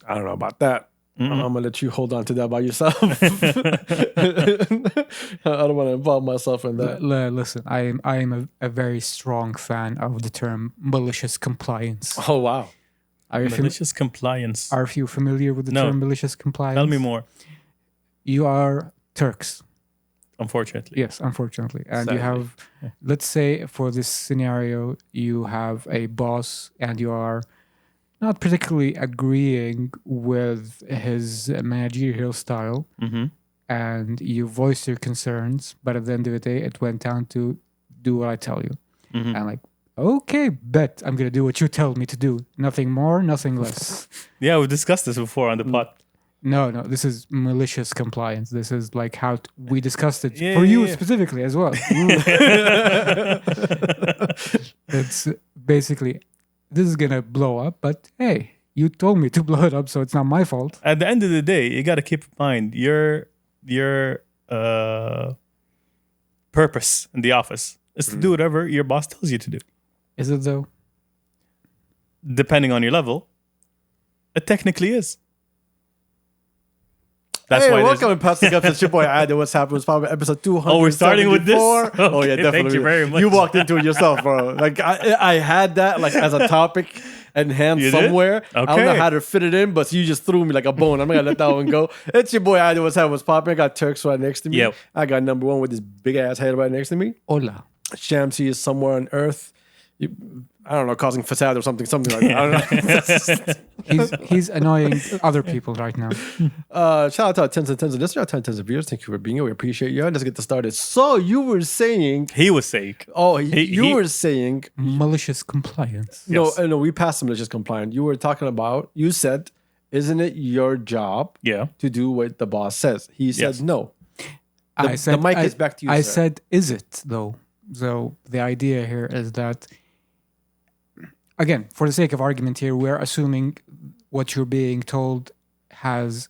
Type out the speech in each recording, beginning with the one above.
I don't know about that. I'm gonna let you hold on to that by yourself. I don't want to involve myself in that. Listen, I am a very strong fan of the term malicious compliance. Oh wow! Malicious compliance. Are you familiar with the term malicious compliance? Tell me more. You are Turks. Unfortunately. Yes, unfortunately. And Sadly. you have, let's say for this scenario, you have a boss and you are not particularly agreeing with his managerial style, and you voice your concerns, but at the end of the day, it went down to do what I tell you. And like, okay, bet I'm going to do what you tell me to do. Nothing more, nothing less. Yeah, we discussed this before on the pod. No, this is malicious compliance. This is like how we discussed it for you specifically as well. It's basically, this is going to blow up, but hey, you told me to blow it up, so it's not my fault. At the end of the day, you got to keep in mind your purpose in the office is to do whatever your boss tells you to do. Is it though? Depending on your level, it technically is. That's hey, why welcome to Passing Up. It's your boy Adil. What's happening? It's probably episode 200. Oh, we're starting with this? Okay, oh yeah, definitely. Thank you very much. You walked into it yourself, bro. Like I had that like as a topic in hand You somewhere. did? I don't know Okay. how to fit it in, but you just threw me like a bone. I'm not gonna let that one go. It's your boy Adil. What's happening? What's popping? I got Turks right next to me. Yep. I got number one with this big ass head right next to me. Hola. Shamsi is somewhere on Earth. I don't know, causing facade or something like that. I don't know. He's annoying other people right now. Shout out to our tens and tens of listeners, our tens of viewers. Thank you for being here. We appreciate you. Let's get this started. So you were saying, he was saying. oh, you were saying, Malicious compliance. Yes. no, we passed malicious compliance. You were talking about, you said, isn't it your job Yeah. to do what the boss says? He said Yes. no. The mic is back to you, I sir. said, is it though? So the idea here is that, again, for the sake of argument here, we're assuming what you're being told is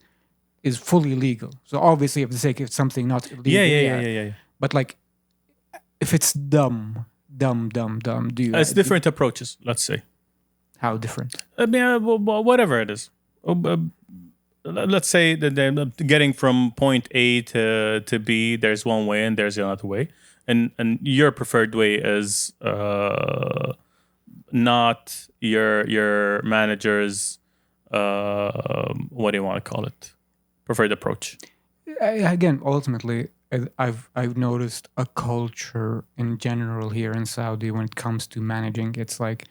fully legal. So obviously, for the sake of something not illegal. Yeah. But like, if it's dumb, do you? It's different approaches, let's say. How different? I mean, whatever it is. Let's say that they're getting from point A to B. There's one way and there's another way, and your preferred way is not your manager's what do you want to call it? Preferred approach. Again, ultimately, I've noticed a culture in general here in Saudi when it comes to managing. It's like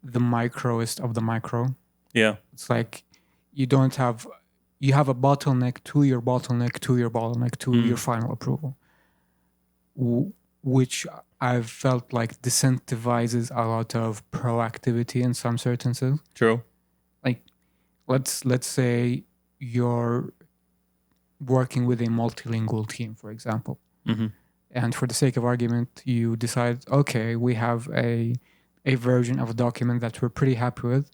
the microest of the micro. Yeah. It's like you have a bottleneck to your bottleneck to your bottleneck to your final approval, which I've felt like disincentivizes a lot of proactivity in some instances. True. Like, let's say you're working with a multilingual team, for example, and for the sake of argument, you decide, okay, we have a version of a document that we're pretty happy with.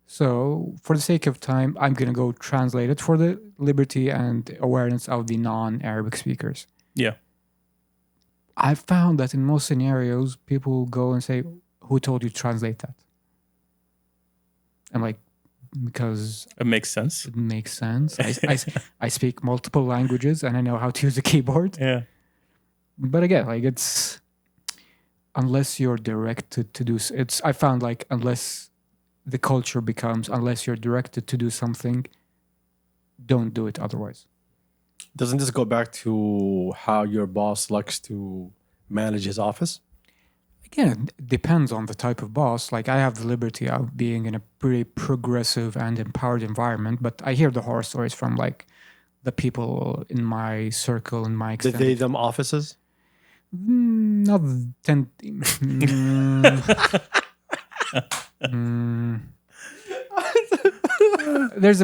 So for the sake of time, I'm going to go translate it for the liberty and awareness of the non-Arabic speakers. Yeah. I've found that in most scenarios, people go and say, who told you to translate that? I'm like, because It makes sense. it makes sense. I speak multiple languages and I know how to use a keyboard. Yeah. But again, like it's, unless you're directed to do, I found like unless the culture becomes, unless you're directed to do something, don't do it otherwise. Doesn't this go back to how your boss likes to manage his office? Again, it depends on the type of boss. Like I have the liberty of being in a pretty progressive and empowered environment, but I hear the horror stories from like the people in my circle, in my The extended... they them offices? Not 10... There's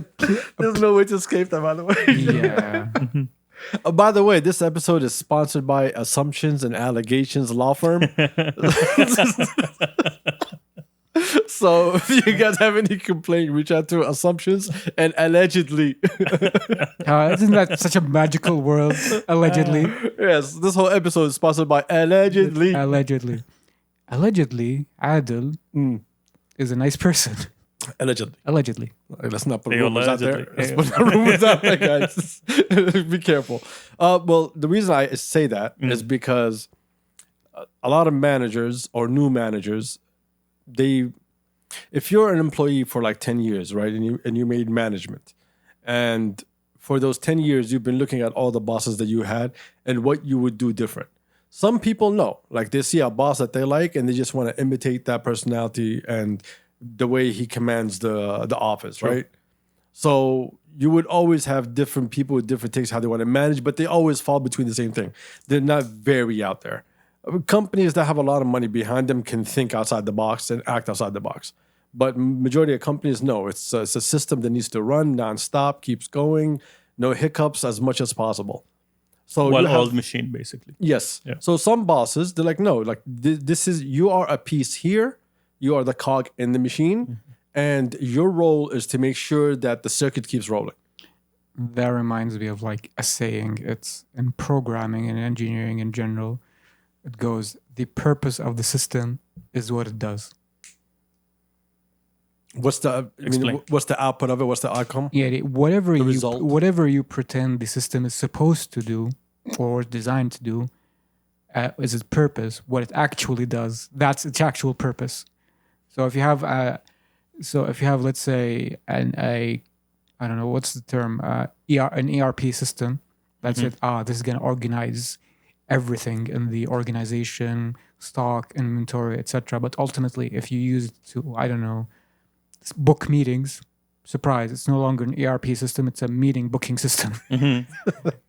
There's no way to escape that, by the way. yeah. By the way, this episode is sponsored by Assumptions and Allegations Law Firm. So if you guys have any complaint, reach out to Assumptions and Allegedly. Isn't that such a magical world? Allegedly. Yes, this whole episode is sponsored by Allegedly. Allegedly, Adil is a nice person. Allegedly. Let's not put Hey, rumors out there. allegedly. Let's put rumors out there, guys. Be careful. Well, the reason I say that is because a lot of managers or new managers, if you're an employee for like 10 years, right, and you made management, and for those 10 years, you've been looking at all the bosses that you had and what you would do different. Some people know, like they see a boss that they like and they just want to imitate that personality and the way he commands the office, right? So you would always have different people with different takes how they want to manage, but they always fall between the same thing. They're not very out there. Companies that have a lot of money behind them can think outside the box and act outside the box. But majority of companies, no. It's a system that needs to run nonstop, keeps going, no hiccups as much as possible. So Well-oiled machine, basically. Yes. Yeah. So some bosses, they're like, no, like this is, you are a piece here. You are the cog in the machine. And your role is to make sure that the circuit keeps rolling. That reminds me of like a saying. It's in programming and engineering in general. It goes, the purpose of the system is what it does. What's the output of it? What's the outcome? Yeah, whatever result? you pretend the system is supposed to do or designed to do is its purpose. What it actually does, that's its actual purpose. So if you have let's say I don't know what's the term an ERP system that said this is going to organize everything in the organization, stock, inventory, etc. But ultimately, if you use it to, I don't know, book meetings, surprise, it's no longer an ERP system, it's a meeting booking system.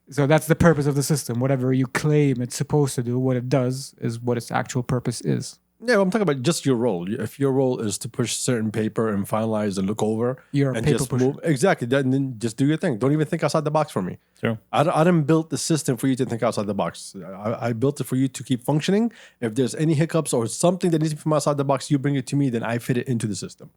So that's the purpose of the system. Whatever you claim it's supposed to do, what it does is what its actual purpose is. Yeah, I'm talking about just your role. If your role is to push certain paper and finalize and look over, You're a and paper just pusher. move, exactly, then just do your thing. Don't even think outside the box for me. Sure. I didn't build the system for you to think outside the box. I built it for you to keep functioning. If there's any hiccups or something that needs to be from outside the box, you bring it to me, then I fit it into the system.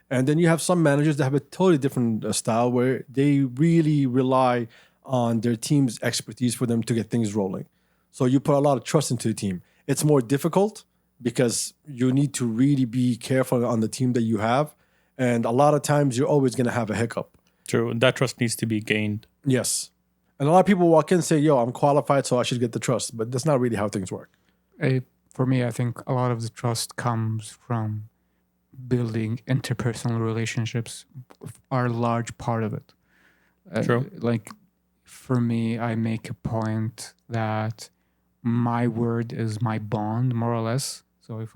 And then you have some managers that have a totally different style where they really rely on their team's expertise for them to get things rolling. So you put a lot of trust into the team. It's more difficult because you need to really be careful on the team that you have. And a lot of times you're always going to have a hiccup. True. And that trust needs to be gained. Yes. And a lot of people walk in and say, yo, I'm qualified, so I should get the trust. But that's not really how things work. For me, I think a lot of the trust comes from building interpersonal relationships are a large part of it. True. Like for me, I make a point that my word is my bond, more or less. So if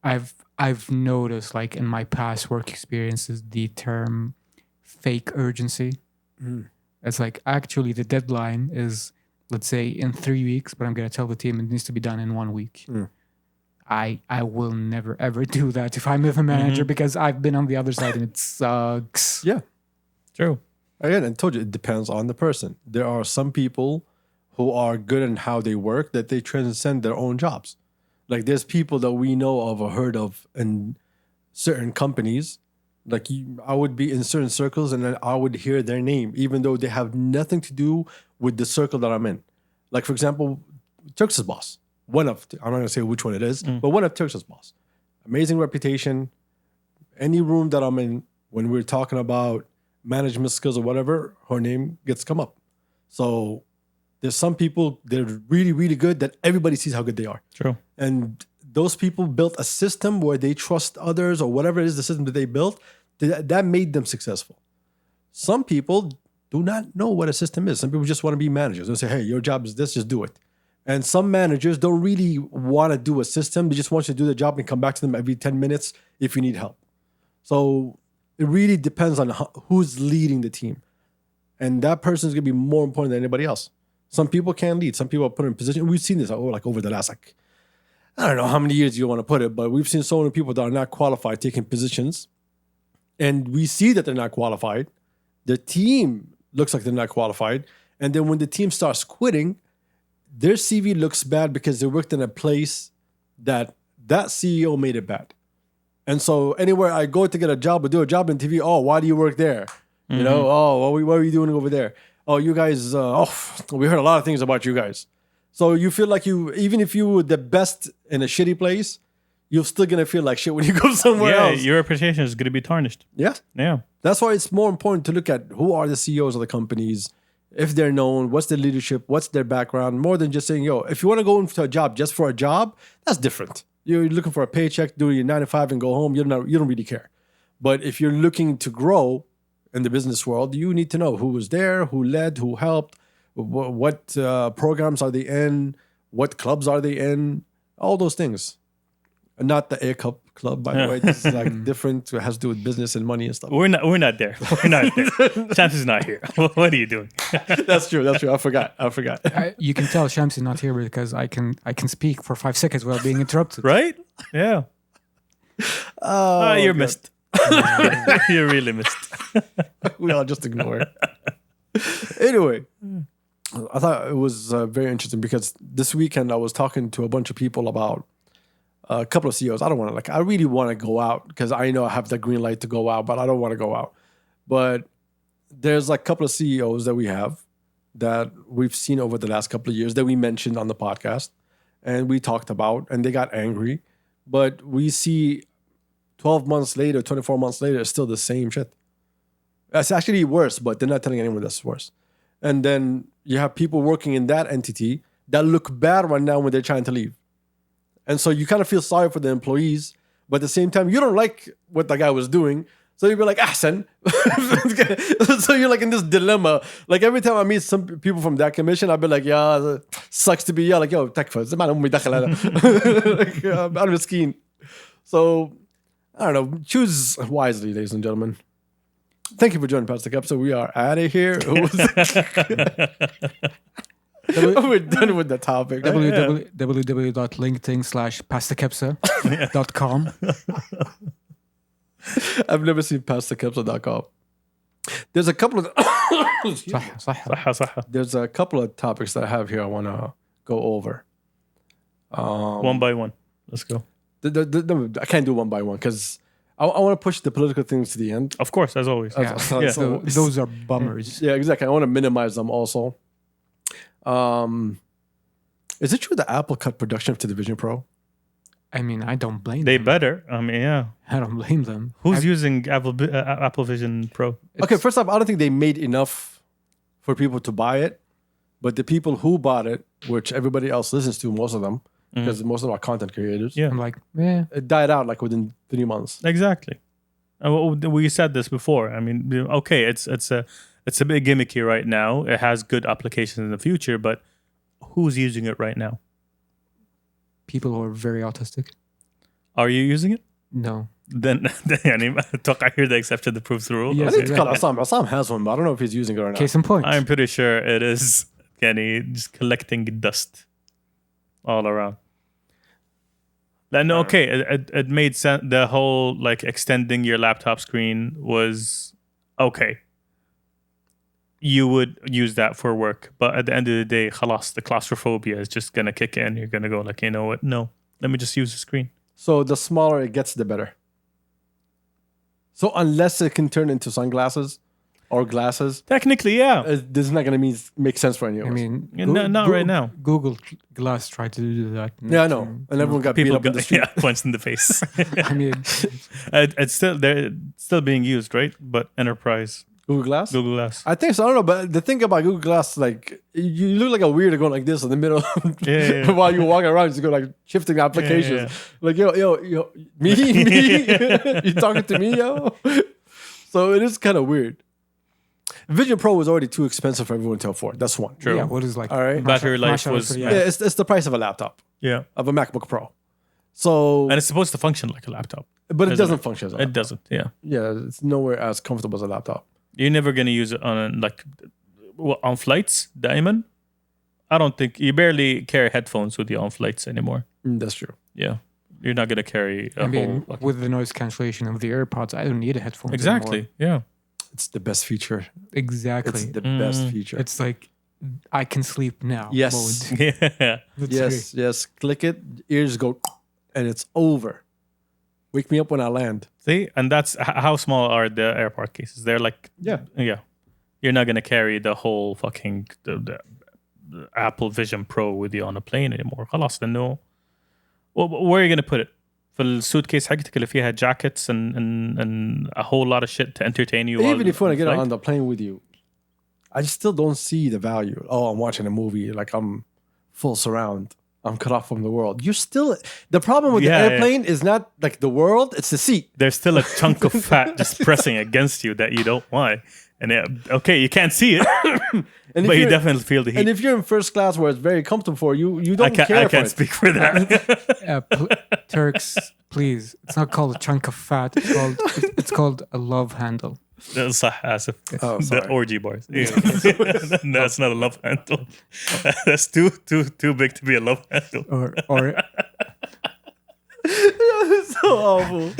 I've noticed, like in my past work experiences, the term fake urgency. It's like actually the deadline is, let's say, in 3 weeks, but I'm going to tell the team it needs to be done in 1 week. I will never ever do that if I'm with a manager because I've been on the other side and it sucks. Yeah. True. Again, I told you, it depends on the person. There are some people who are good in how they work that they transcend their own jobs. Like there's people that we know of or heard of in certain companies. Like I would be in certain circles and then I would hear their name, even though they have nothing to do with the circle that I'm in. Like, for example, Turk's boss. I'm not going to say which one it is, but one of Turk's boss. Amazing reputation. Any room that I'm in, when we're talking about management skills or whatever, her name gets come up. So there's some people that are really, really good that everybody sees how good they are. True. And those people built a system where they trust others or whatever it is the system that they built, that made them successful. Some people do not know what a system is. Some people just want to be managers. They say, hey, your job is this, just do it. And some managers don't really want to do a system. They just want you to do the job and come back to them every 10 minutes if you need help. So it really depends on who's leading the team. And that person is going to be more important than anybody else. Some people can lead. Some people are put in position. We've seen this over the last, I don't know how many years you want to put it, but we've seen so many people that are not qualified taking positions. And we see that they're not qualified. The team looks like they're not qualified. And then when the team starts quitting, their CV looks bad because they worked in a place that CEO made it bad. And so anywhere I go to get a job or do a job in TV, oh, why do you work there? You know, oh, what are you doing over there? Oh, you guys, we heard a lot of things about you guys. So you feel like even if you were the best in a shitty place, you're still gonna feel like shit when you go somewhere Yeah, else. your reputation is going to be tarnished. Yeah. Yeah. That's why it's more important to look at who are the CEOs of the companies, if they're known, what's their leadership, what's their background, more than just saying, yo, if you want to go into a job just for a job, that's different. You're looking for a paycheck, do your 9 to 5 and go home, you don't really care. But if you're looking to grow in the business world, you need to know who was there, who led, who helped, what programs are they in, what clubs are they in, all those things. Not the A Cup club, by the way. This is like different. It has to do with business and money and stuff. We're not there. We're not there. Shams is not here. What are you doing? That's true. I forgot. You can tell Shams is not here because I can speak for 5 seconds without being interrupted. Right? Yeah. Oh, You're God. missed. You're really missed. We all just ignore it. Anyway, I thought it was very interesting because this weekend I was talking to a bunch of people about a couple of CEOs. I really want to go out because I know I have the green light to go out, but I don't want to go out. But there's like a couple of CEOs that we have that we've seen over the last couple of years that we mentioned on the podcast and we talked about, and they got angry. But we see 12 months later, 24 months later, it's still the same shit. It's actually worse, but they're not telling anyone that's worse. And then you have people working in that entity that look bad right now when they're trying to leave. And so you kind of feel sorry for the employees, but at the same time, you don't like what the guy was doing. So you'd be like, Ahsan. So you're like in this dilemma. Like every time I meet some people from that commission, I'd be like, yeah, sucks to be. Yeah, like, yo, takfa. I'm miskeen. So I don't know. Choose wisely, ladies and gentlemen. Thank you for joining Past the Cup. So we are out of here. We're done with the topic. www.linkedin/pastakepsa.com. I've never seen pastakepsa.com. There's a couple of there's a couple of topics that I have here I want to go over. One by one. Let's go. I can't do one by one because I want to push the political things to the end. Of course, as always. Yeah. So those are bummers. Yeah, exactly. I want to minimize them also. Is it true that Apple cut production to the Vision Pro? I mean, I don't blame They them. better. I mean, yeah. I don't blame them. Who's using Apple Vision Pro? Okay, first off, I don't think they made enough for people to buy it. But the people who bought it, which everybody else listens to, most of them, because most of them are content creators, Yeah. I'm like, yeah. it died out like within 3 months. Exactly. We said this before. I mean, okay, it's a bit gimmicky right now. It has good applications in the future, but who's using it right now? People who are very autistic. Are you using it? No. Then يعني أتوقع here the exception that proves the rule. Yes. I think it's called Assam. Assam has one, but I don't know if he's using it or not. Case in point. I'm pretty sure it is just collecting dust all around. Then okay, it made sense. The whole like extending your laptop screen was okay. You would use that for work, but at the end of the day, khalas, the claustrophobia is just gonna kick in. You're gonna go like, you know what? No, let me just use the screen. So the smaller it gets, the better. So unless it can turn into sunglasses or glasses, Technically, yeah. this is not going to make sense for any of I us. mean, Not right now. Google Glass tried to do that. Yeah, I know. And everyone got beat People up in the got street. punched in the face. I mean, It's still being used, right? But enterprise Google Glass? Google Glass. I think so. I don't know. But the thing about Google Glass, like, you look like a weirdo going like this in the middle Yeah. while you walk around. You just go like shifting applications. Yeah. Like, yo, me? You talking to me, yo? So it is kind of weird. Vision Pro was already too expensive for everyone to afford. That's one. True. yeah, what is like All right. Battery life Mashallah, was yeah. Yeah, it's the price of a laptop, yeah, of a MacBook Pro. So, and it's supposed to function like a laptop. but it isn't doesn't it? function as a It laptop. doesn't. Yeah, Yeah, it's nowhere as comfortable as a laptop. you're never gonna use it on flights. Diamond. I don't think you barely carry headphones with you on flights anymore. That's true. Yeah, you're not gonna carry a I mean, whole. with the noise cancellation of the AirPods, I don't need a headphone. Exactly. Yeah. It's the best feature. Exactly. It's the best feature. It's like I can sleep now. Yes. Mode. Yeah. That's Yes. Click it, ears go, and it's over. Wake me up when I land. See, and that's how small are the AirPod cases? They're like, Yeah. You're not gonna carry the whole fucking the Apple Vision Pro with you on a plane anymore. خلاص, then no. Well, where are you gonna put it? في السوتكيس حقتك اللي فيها jackets and a whole lot of shit to entertain you. Even if you want to get flight. on the plane with you, I just still don't see the value. Oh, I'm watching a movie, like I'm full surround. I'm cut off from the world. You're still... The problem with the airplane is not like the world, it's the seat. There's still a chunk of fat just pressing against you that you don't want. And okay, you can't see it, but you definitely feel the heat. And if you're in first class where it's very comfortable for you, you don't care I can't speak for that. Turks, please. It's not called a chunk of fat. It's called a love handle. صح آسف. Oh, The sorry. orgy bars. No, it's not a love handle. That's too big to be a love handle. So awful.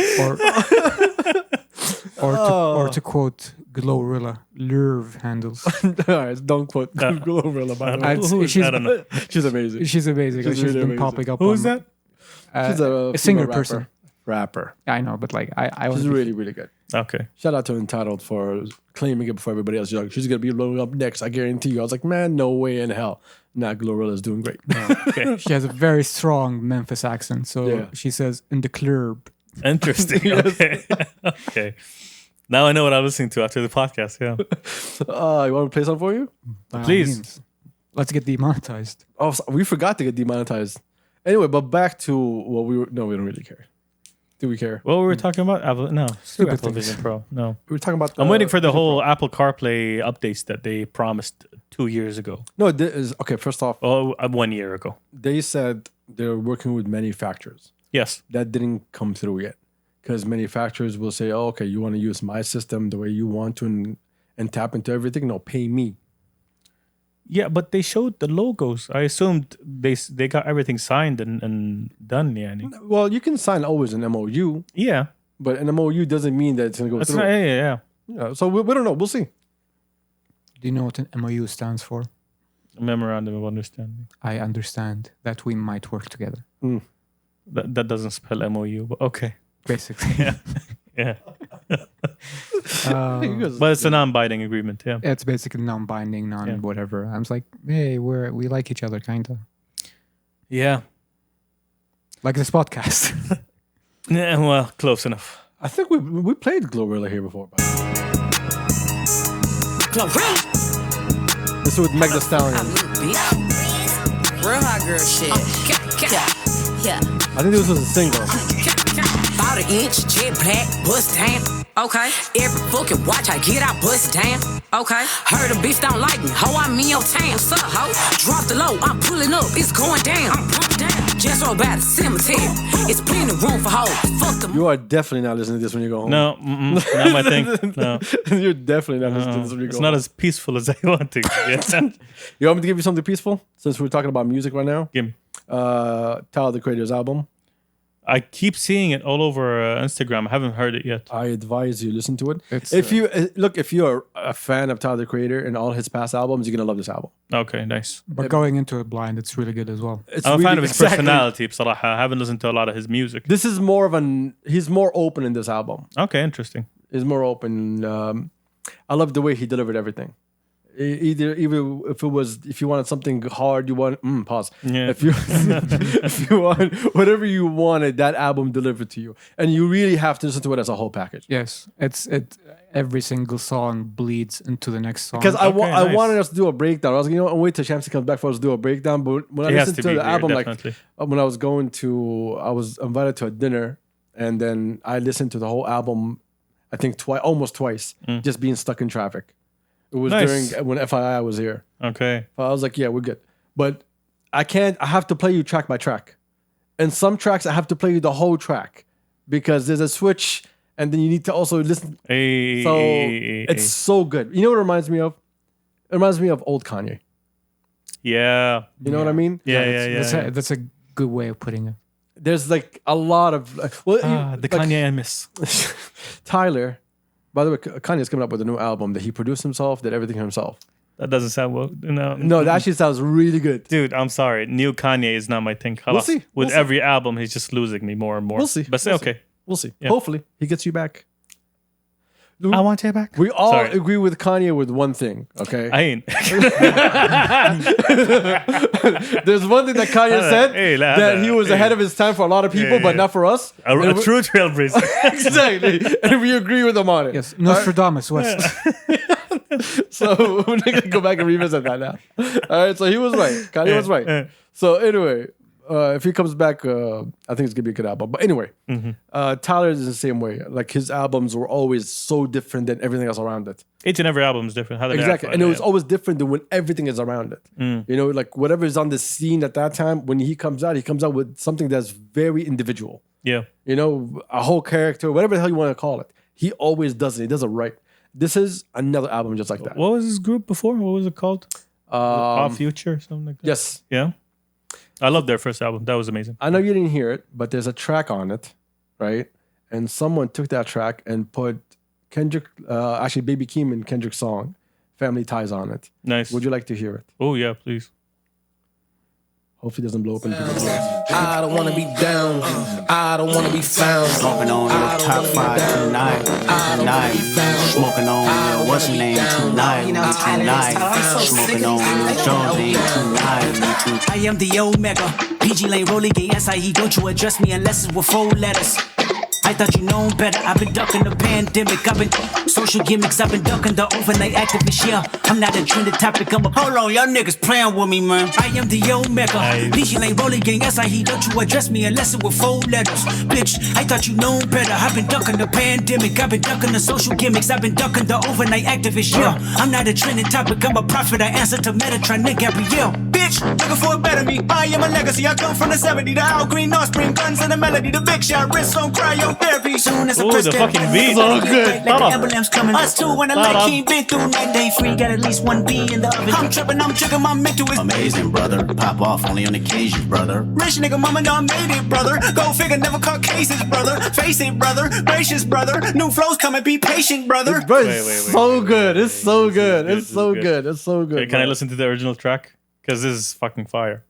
Or to quote Glorilla, lurve handles. All right, don't quote Glorilla, by the way. I don't know. She's amazing. She's amazing. She's She's really been amazing. popping up. Who's that? She's a singer female person. Rapper. I know, but like I was She's really, really good. Okay. Shout out to Entitled for claiming it before everybody else. She's like, she's going to be blowing up next. I guarantee you. I was like, man, no way in hell. Nah, Glorilla's doing great. Okay. She has a very strong Memphis accent, so Yeah. she says in the club. Interesting. Okay. Okay. Now I know what I'm listening to after the podcast. Yeah. You want to play something for you? By all Please. means. Let's get demonetized. Oh, we forgot to get demonetized. Anyway, but back to what we were... No, we don't really care. Do we care? What were we talking about? No. Stupid Apple things. Vision Pro. No. We were talking about... I'm waiting for the whole Apple CarPlay updates that they promised 2 years ago. No, this is... Okay, first off, Oh, 1 year ago. they said they're working with manufacturers. Yes. That didn't come through yet. Because manufacturers will say, oh, okay, you want to use my system the way you want to and tap into everything? No, pay me. Yeah, but they showed the logos. I assumed they got everything signed and done. Yeah. Well, you can sign always an MOU, Yeah. but an MOU doesn't mean that it's going to go That's through. not, yeah. Yeah, so we don't know. We'll see. Do you know what an MOU stands for? Memorandum of Understanding. I understand that we might work together. That doesn't spell MOU, but okay. Basically. Yeah. But it's a non-binding agreement. Yeah. It's basically non-binding, non-whatever. I was like, hey, we like each other, kind of. Yeah. Like this podcast. Yeah. Well, close enough. I think we played Glorilla here before. By the way. This is with Meg Thee Stallion. Real hot girl shit. I think this was a single. About an inch, jet black, bust down. Okay. Every fucking watch I get, I bust down. Okay. Heard a bitch don't like me. Ho, I'm in your town. What's up, ho? Drop the low, I'm pulling up, it's going down. I'm pumped down. Just roll by the cemetery. It's plenty of room for hoes. Fuck them. You are definitely not listening to this when you go home. No, not my thing. No, You're definitely not listening to this when you go it's home. not as peaceful as I want to. Yeah. You want me to give you something peaceful? Since we're talking about music right now. Give me. Tyler, the Creator's album. I keep seeing it all over Instagram. I haven't heard it yet. I advise you listen to it. It's, If you if you're a fan of Tyler the Creator and all his past albums, you're gonna love this album. Okay, nice. but going into it blind, it's really good as well. It's I'm a fan really- of his exactly. personality. بصراحة. I haven't listened to a lot of his music. This is more of he's more open in this album. Okay, interesting. He's more open. I love the way he delivered everything. Either if you wanted something hard, you want pause. Yeah. If you want whatever you wanted, that album delivered to you, and you really have to listen to it as a whole package. Yes, every single song bleeds into the next song. Because I nice. wanted us to do a breakdown. I was like, I'll wait till Shamsi comes back for us to do a breakdown. But when I It has listened to to be the here, album, definitely. like when I was invited to a dinner, and then I listened to the whole album. I think almost twice, just being stuck in traffic. It was Nice. during when FII was here. Okay. I was like, yeah, we're good. But I have to play you track by track. And some tracks I have to play you the whole track because there's a switch and then you need to also listen. Hey, So it's so good. You know what it reminds me of? It reminds me of old Kanye. yeah. You know what I mean? Yeah. That's a good way of putting it. There's like a lot of The Kanye I miss. Tyler. By the way, Kanye's coming up with a new album that he produced himself, did everything himself. That doesn't sound well. No, that actually sounds really good. Dude, I'm sorry. New Kanye is not my thing. We'll see. With We'll see. every album, he's just losing me more and more. We'll see. But We'll okay. We'll see. Yeah. Hopefully, he gets you back. I want it back. We all Sorry. agree with Kanye with one thing, okay? I ain't. There's one thing that Kanye said Hey, that he was ahead of his time for a lot of people, but not for us. A true trailblazer. Exactly. And we agree with him on it. Yes, Nostradamus West. So we're not gonna go back and revisit that now. All right, so he was right. Kanye was right. So anyway, if he comes back, I think it's gonna be a good album. But anyway, Tyler is the same way. Like his albums were always so different than everything else around it. Each and every album is different. How they Exactly, act, and it was yeah. always different than when everything is around it. You know, like whatever is on the scene at that time. When he comes out with something that's very individual. Yeah. You know, a whole character, whatever the hell you want to call it. He always does it. He does it right. This is another album just like that. What was his group before? What was it called? Our Future, something like that. Yes. Yeah. I love their first album. That was amazing. I know you didn't hear it, but there's a track on it, right? And someone took that track and put Kendrick, actually Baby Keem and Kendrick's song, Family Ties on it. Nice. Would you like to hear it? Oh, yeah, please. Hopefully it doesn't blow up in people's ears. I don't wanna be down. I don't wanna be found. Smoking on your top 5 tonight. Smoking on your what's your name tonight. Smoking on your Jordan tonight. I am the Omega. PG Lane rolling gay SIE. Don't you address me unless it's with 4 letters. I thought you known better. I've been ducking the pandemic. I've been social gimmicks. I've been ducking the overnight activist. Yeah, I'm not a trending topic. Hold on, y'all niggas playing with me, man. I am the Omega. PG Lane rolling gang SIE. Don't you address me unless it with 4 letters. Bitch, I thought you known better. I've been ducking the pandemic. I've been ducking the social gimmicks. I've been ducking the overnight activist. Yeah, I'm not a trending topic. I'm a prophet. I answer to Metatron and Gabrielle. Bitch, looking for a better me. I am a legacy. I come from the 70s. The Al Green, North Spring, guns and the melody. The big shot, wrist on cryo therapy. Soon as a Ooh, the fucking beat. So good. Like the emblems coming. Us two when I like he been through 9 day free. Got at least 1 B in the oven. I'm tripping, I'm tricking, my mental is Amazing, brother. Pop off only on occasions, brother. rich nigga, mama done made it, brother. Go figure, never caught cases, brother. Face it, brother. Gracious, brother. New flows coming, be patient, brother. Bro, it's so good. It's so good. It's so good. It's so good. Hey, can I bro. listen to the original track? Because this is fucking fire.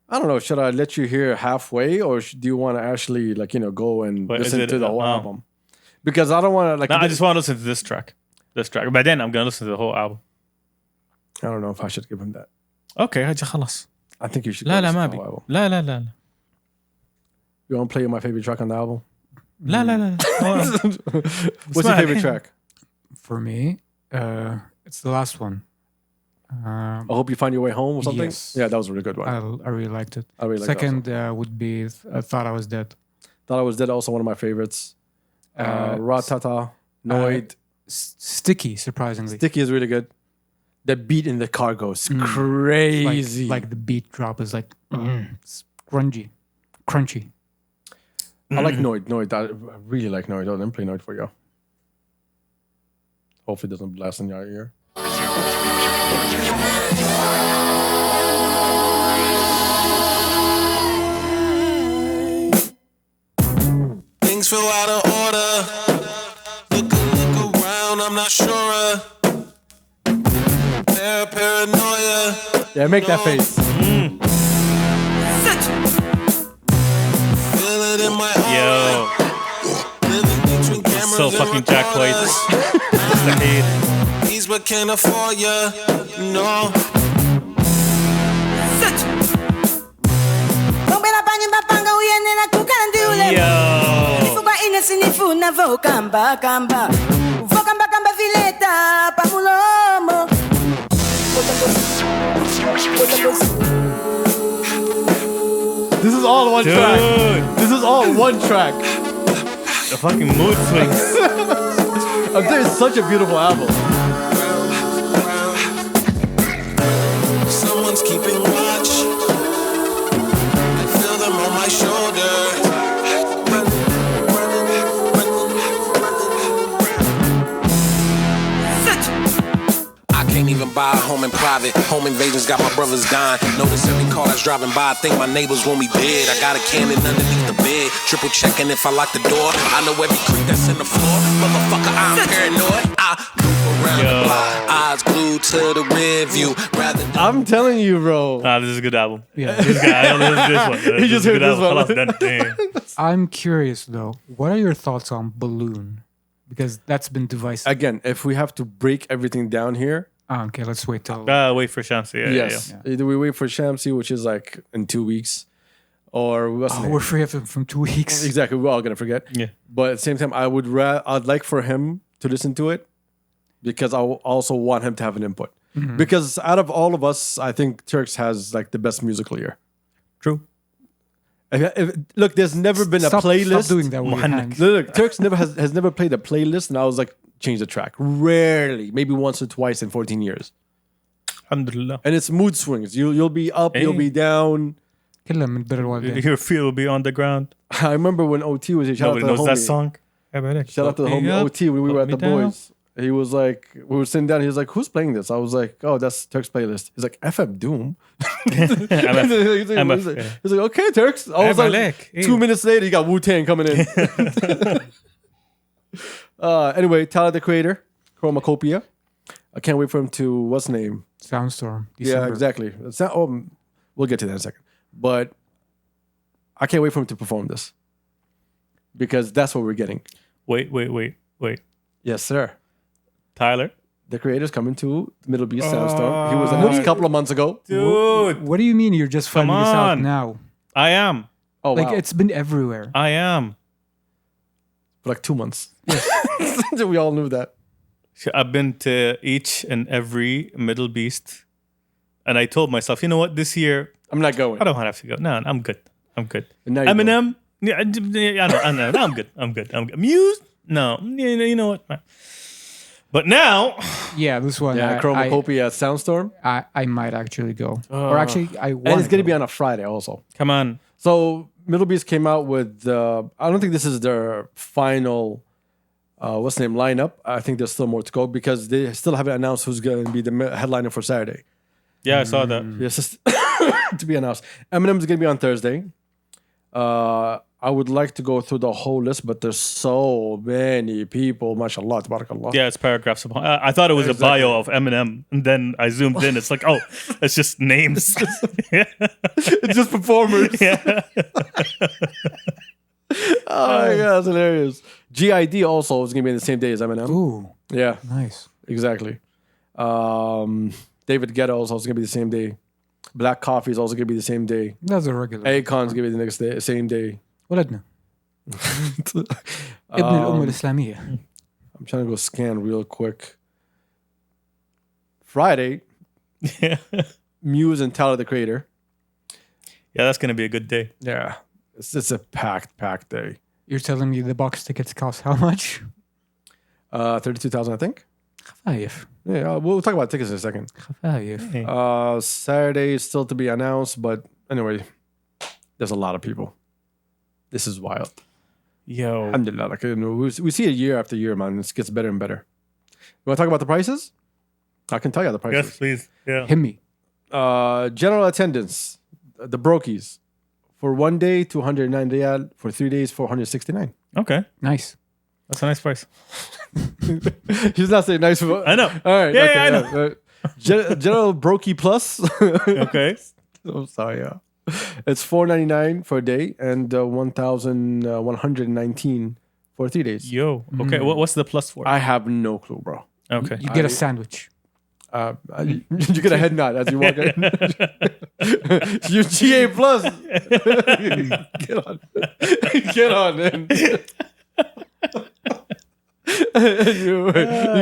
I don't know. Should I let you hear halfway, or do you want to actually, like, you know, go and But is listen it- to the whole no. album? Because I don't want to, like. No, I just want to listen to this track. This track. By then, I'm going to listen to the whole album. I don't know if I should give him that. Okay, حاجة خلاص. I think you should. لا go لا listen ما to the بي. whole album. لا لا لا لا. You want to play my favorite track on the album? لا لا لا. What's your favorite track? For me, it's the last one. I hope you find your way home or something. Yes. Yeah, that was a really good one. I really liked it. I really liked that Second would be Thought I Was Dead. Thought I Was Dead, also one of my favorites. Ratata, Noid. Sticky, surprisingly. Sticky is really good. The beat in the cargo is crazy. Like the beat drop is like it's crunchy. I like Noid. I really like Noid. Let me play Noid for you. Hopefully it doesn't blast in your ear. Things feel out of order. Look around, I'm not sure. Paranoia. Yeah, make that face. Feel it in my Yo, heart. Living between cameras so and fucking Jack White. recorders. Mustahil. He's what can't afford ya. No. Yo. This is all one track. Dude, This is all one track. the fucking mood swings. I'm telling you, it's such a beautiful album. Someone's keeping watch. I feel them on my shoulder. I can't even buy a home in private. Home invasions got my brothers dying. Notice every car that's driving by. I think my neighbors want me dead. I got a cannon underneath the bed. Triple checking if I lock the door. I know every creek that's in the floor. Motherfucker, I'm paranoid. I move around the block. Eyes glued to the rear view. Rather than I'm telling you, bro. This is a good album. Yeah. This guy, I don't know this one. He just is a heard good this album. one. خلاص, done. Yeah. I'm curious though. What are your thoughts on Balloon? because that's been divisive. Again, if we have to break everything down here, Okay, let's wait till. Wait for Shamsi. Yeah, yes, either we wait for Shamsi, which is like in 2 weeks, or what's the name? We're free of him from 2 weeks. Exactly, we're all gonna forget. Yeah. But at the same time, I'd like for him to listen to it because I also want him to have an input. Because out of all of us, I think Turks has like the best musical ear. True. Look, there's never been a playlist. Stop doing that with your hands. Look, Turks has never played a playlist, and I was like, change the track. Rarely, maybe once or twice in 14 years. Alhamdulillah. And it's mood swings. You'll be up, you'll be down. كلها من بر الوالدين. Your feet will be on the ground. I remember when OT was here. Shout out Nobody to the knows that homie. song. Shout out to the homie OT when we were at the Boys. He was like, we were sitting down. He was like, "Who's playing this?" I was like, "Oh, that's Turks playlist." He's like, "FM Doom." He's like, "Okay, Turks." I was like, 2 minutes later, you got Wu-Tang coming in. Anyway, Tyler the Creator, Chromacopia. I can't wait for him to what's the name? Soundstorm. Yeah, December. exactly. It's not, we'll get to that in a second. But I can't wait for him to perform this because that's what we're getting. Wait. Yes, sir. Tyler. The Creator's coming to MDLBeast Soundstorm. He was announced a couple of months ago. Dude. What do you mean you're just finding this out on. now? I am. Oh, Like wow. it's been everywhere. I am. For like 2 months. We all knew that. I've been to each and every MDLBeast. And I told myself, you know what, this year, I'm not going. I don't have to go. No, I'm good. And now you Eminem, yeah, I know. I'm good. I'm good. Muse, no. You know what? But now, Yeah, this one. Yeah, Chromacopia at Soundstorm. I might actually go. Or actually, I want. And it's going to be on a Friday also. come on. So MDLBeast came out with, I don't think this is their final, what's the name, lineup. I think there's still more to go because they still haven't announced who's going to be the headliner for Saturday. Yeah, I saw that. Yes, it's to be announced. Eminem's going to be on Thursday. I would like to go through the whole list, but there's so many people. MashaAllah, tabarakallah. Yeah, it's paragraphs. I thought it was a bio of Eminem, and then I zoomed in. It's like, oh, it's just names. It's just performers. Yeah. Oh my God, that's hilarious. GID also is going to be in the same day as Eminem. Ooh, Yeah, nice. exactly. David Guetta is also going to be the same day. Black Coffee is also going to be the same day. That's a regular. Akon's going to be the next day, same day. ولدنا ابن الأمة الإسلامية. I'm trying to go scan real quick. Friday, Muse and Tyler the Creator. Yeah, that's going to be a good day. Yeah, it's a packed day. You're telling me the box tickets cost how much? 32,000, I think. خفايف. Yeah, we'll talk about tickets in a second. خفايف. Saturday is still to be announced, but anyway, there's a lot of people. This is wild. Yo. Alhamdulillah, like, you know, we see it year after year, man. It gets better and better. You want to talk about the prices? I can tell you the prices. Yes, please. Yeah. Hit me. General attendance, the brokies, for 1 day, 209 riyal. For 3 days, 469. Okay. Nice. That's a nice price. He's not saying nice. I know. All right. Yeah, okay, I know. General Brokey Plus. Okay. I'm sorry. Yeah. It's $499 for a day and 1,119 for 3 days. Yo. Okay. What's the plus for? I have no clue, bro. Okay. You get a sandwich. You get a head nod as you walk in. You GA Plus. Get on. Get on, man. You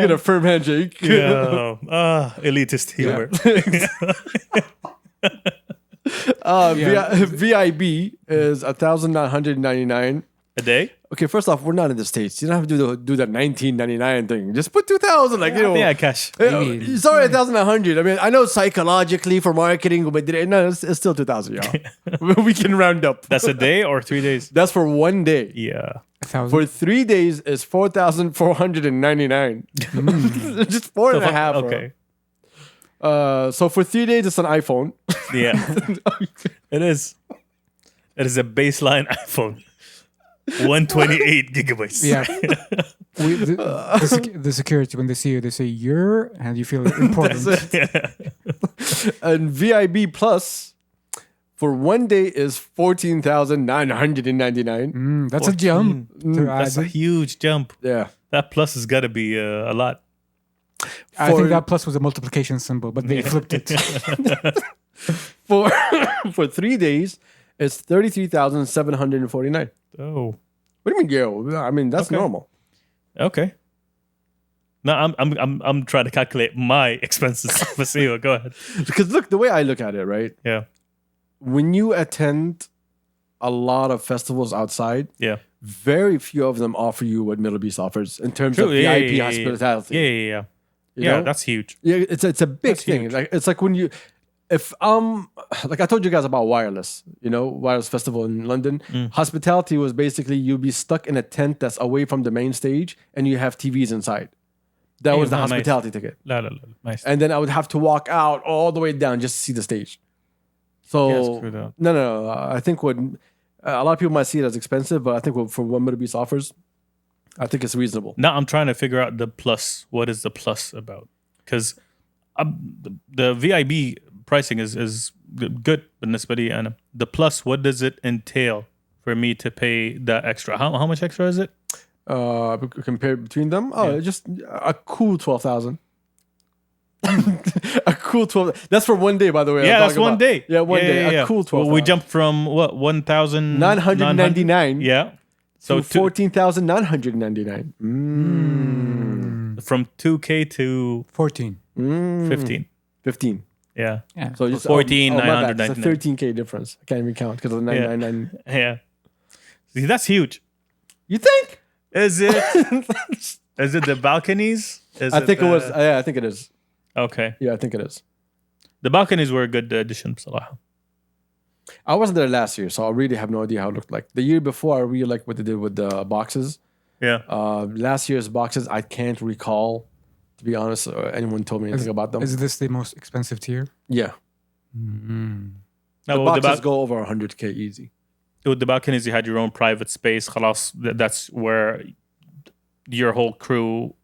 get a firm handshake. Yo. Elitist humor. VIB is 1,999 A day? Okay, first off, we're not in the States. You don't have to do that 1999 thing. Just put 2,000, like, you know. Yeah, cash. Sorry, 1,100. I mean, I know psychologically for marketing, but no, it's still 2,000, y'all. We can round up. That's a day or 3 days? That's for 1 day. Yeah. 1,000. For 3 days, it's 4,499. Just four and a half. Okay. So for 3 days, it's an iPhone. Yeah. It is. It is a baseline iPhone. 128 gigabytes. Yeah. The security, when they see you, they say you're, and you feel important. And VIB Plus for 1 day is 14,999. That's a jump. That's a huge jump. Yeah. That plus has got to be a lot. I think that plus was a multiplication symbol, but they flipped it. For 3 days, it's 33,749. Oh, What do you mean, yo? I mean, that's Okay. normal. okay. No, I'm trying to calculate my expenses. Vasio, go ahead. Because look, the way I look at it, right? Yeah, When you attend a lot of festivals outside, yeah. very few of them offer you what MDLBeast offers in terms True, of yeah, VIP yeah, hospitality. Yeah. You Yeah, know? that's huge. Yeah, it's a big That's thing. huge. Like it's like when you, if like I told you guys about Wireless, Wireless Festival in London. Hospitality was basically you'd be stuck in a tent that's away from the main stage, and you have TVs inside. That was the nice. hospitality ticket, La, nice. and then I would have to walk out all the way down just to see the stage. So Yeah, it's true though. no. I think what a lot of people might see it as expensive, but I think for what MDLBeast offers, I think it's reasonable. Now I'm trying to figure out the plus. What is the plus about? Because the VIB pricing is good, and the plus, what does it entail for me to pay that extra? How much extra is it? Compared between them, just a cool 12,000. A cool 12. That's for one day, by the way. Yeah, I'm that's talking one about. day. Yeah, one day. A cool 12. Well, we jumped from what 1,000 999. Yeah. So to 14,999. from 2K to 14. 15. 15. Yeah. Yeah. So just 14, my bad. 999. It's a 13K difference. I can't even count because of the 999. Yeah. See, that's huge. You think? Is it? Is it the balconies? Is I think it the- was. Yeah, I think it is. Okay. Yeah, I think it is. The balconies were a good addition, Salah. I wasn't there last year, so I really have no idea how it looked like. The year before, I really liked what they did with the boxes. Yeah. Last year's boxes, I can't recall, to be honest, or anyone told me anything about them. Is this the most expensive tier? Yeah. No, The with boxes go over 100K easy. with the balconies, you had your own private space. Khalas, that's where your whole crew,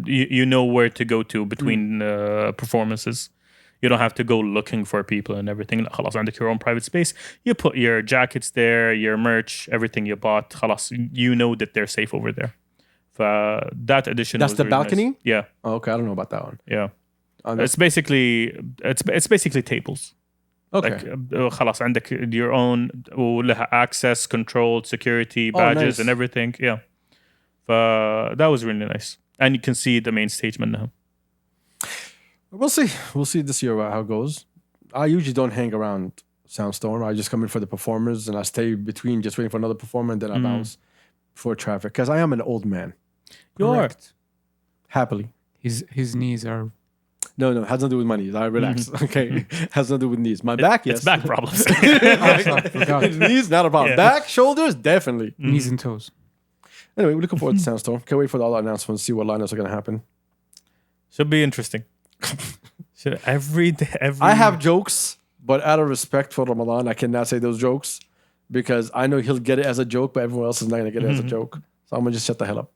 you know where to go to between performances. You don't have to go looking for people and everything. Khalas, عندك your own private space. You put your jackets there, your merch, everything you bought. Khalas, you know that they're safe over there. That addition. That's was the really nice. balcony? Yeah, Oh, okay, I don't know about that one. yeah. that's- It's basically tables. Okay. Like خلاص عندك your own ولها access, control, security, badges nice. and everything. Yeah. That was really nice. And you can see the main stage منها. We'll see. We'll see this year how it goes. I usually don't hang around Soundstorm. I just come in for the performers and I stay between just waiting for another performer and then I bounce for traffic because I am an old man. You are. Happily. His knees are. No, has nothing to do with my knees. I relax. Okay. Has nothing to do with knees. My back, yes. It's back problems. I forgot. Knees, not a problem. Yeah. Back, shoulders, definitely. Knees and toes. Anyway, we're looking forward to Soundstorm. Can't wait for all the announcements, see what lineups are going to happen. Should be interesting. Every day. I have jokes, but out of respect for Ramadan, I cannot say those jokes because I know he'll get it as a joke, but everyone else is not going to get it as a joke. So I'm going to just shut the hell up.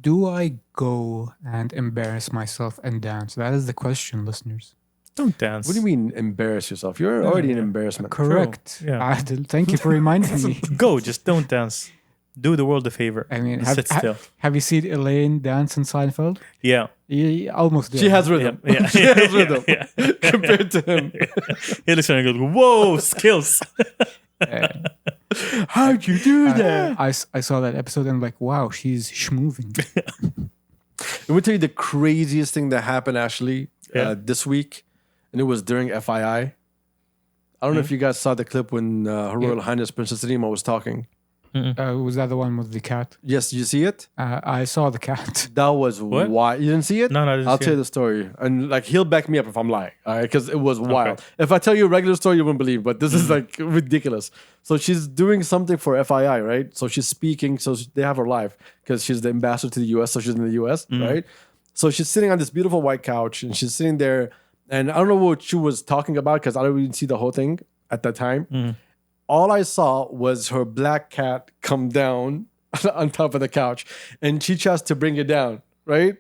Do I go and embarrass myself and dance? That is the question, listeners. Don't dance. What do you mean embarrass yourself? You're already an embarrassment. Correct. Yeah. Adil, thank you for reminding me. Go, just don't dance. Do the world a favor. I mean, And have, sit still. have you seen Elaine dance in Seinfeld? Yeah. Almost there. She has rhythm. Yeah. She has rhythm Yeah. compared to him. He looks and goes, whoa, skills. How'd you do that? I saw that episode and like, wow, she's schmoving. Let me tell you the craziest thing that happened actually this week, and it was during FII. I don't know if you guys saw the clip when Her Royal Highness Princess Rima was talking. Was that the one with the cat? Yes, did you see it? I saw the cat. That was wild. You didn't see it? No, I didn't I'll see tell it. you the story. And like he'll back me up if I'm lying. All right, because it was wild. If I tell you a regular story, you wouldn't believe, but this is like ridiculous. So she's doing something for FII, right? So she's speaking, so they have her live because she's the ambassador to the US, so she's in the US, right? So she's sitting on this beautiful white couch and she's sitting there, and I don't know what she was talking about because I don't even see the whole thing at that time. All I saw was her black cat come down on top of the couch and she tries to bring it down, right?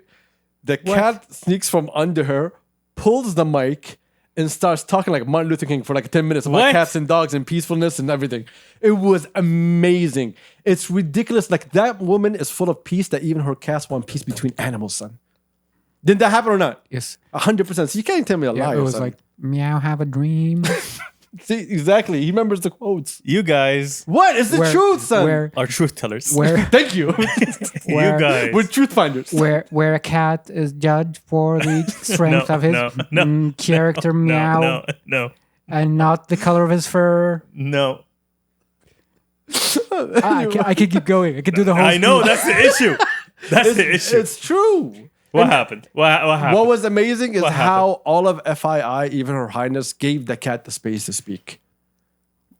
The cat sneaks from under her, pulls the mic, and starts talking like Martin Luther King for like 10 minutes about What? cats and dogs and peacefulness and everything. It was amazing. It's ridiculous. Like that woman is full of peace that even her cats want peace between animals, son. Did that happen or not? Yes. 100%. So you can't tell me a lie. It was son. like, meow, have a dream. See, exactly. He remembers the quotes. You guys What? It's the truth, son. are truth tellers. Where Thank you. You guys. We're truth finders. where a cat is judged for the strength of his character meow No. and not the color of his fur. No. I could keep going. I could do the whole. I know speech. that's the issue. That's the issue. It's true. What happened? What happened? What was amazing is What how all of FII, even Her Highness, gave the cat the space to speak.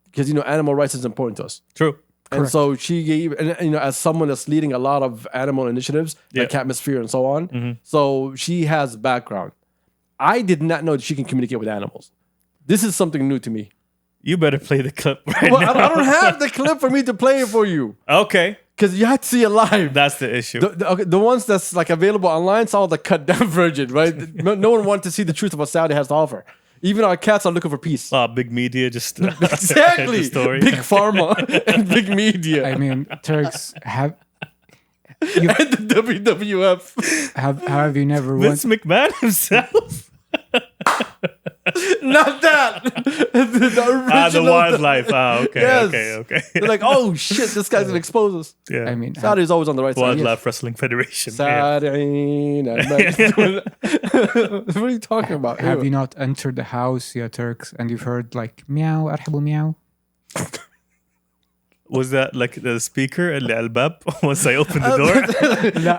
Because, animal rights is important to us. True. And so she gave, and as someone that's leading a lot of animal initiatives, like Catmosphere and so on, so she has background. I did not know that she can communicate with animals. This is something new to me. You better play the clip right Well, now. I don't have the clip for me to play it for you Okay. because you have to see it live. That's the issue. The ones that's like available online, it's all the cut down version, right? No one wants to see the truth of what Saudi has to offer. Even our cats are looking for peace. Big media just Exactly. the story. Big pharma and big media. I mean, Turks have And the WWF. have you never Vince once McMahon himself. Not that. the original. The wildlife. Okay, Yes. okay. They're like, oh shit, this guy's gonna expose us. Yeah. I mean, Saudi's always on the right side. Wildlife Wrestling Federation. Yeah. Saudi. What are you talking about? have Ew. you not entered the house yet, Turks, and you've heard like meow, arhabu meow? Was that like the speaker اللي على الباب once I opened the door?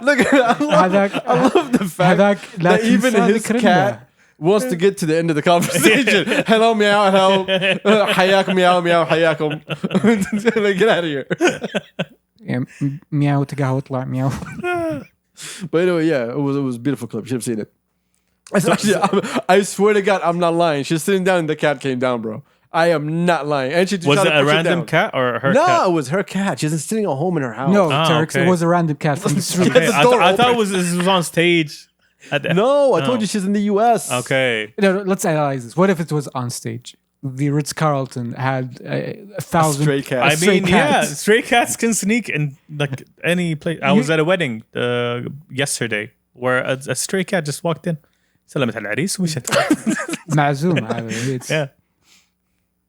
Look, I love the fact that even his cat wants to get to the end of the conversation. Hello, meow, hello. Hayakum, meow, meow, hayakum. Like, get out of here. Meow تقهوى اطلع meow. But anyway, yeah, it was a beautiful clip. You should have seen it. Actually, I swear to God, I'm not lying. She's sitting down and the cat came down, bro. I am not lying. And she Was tried it to a push random down. cat or her No, cat? it was her cat. She's sitting at home in her house. No, Ah, Turks, okay. it was a random cat from the street. Yes. Hey, the door I thought open. it was on stage. No, I told you she's in the US. Okay. No, let's analyze this. What if it was on stage? The Ritz-Carlton had 1,000 stray cat. I mean, cats. yeah, stray cats can sneak in like any place. I was at a wedding yesterday where a stray cat just walked in. سلمت على العريس ومشت. معزوم هذا. It's- Yeah.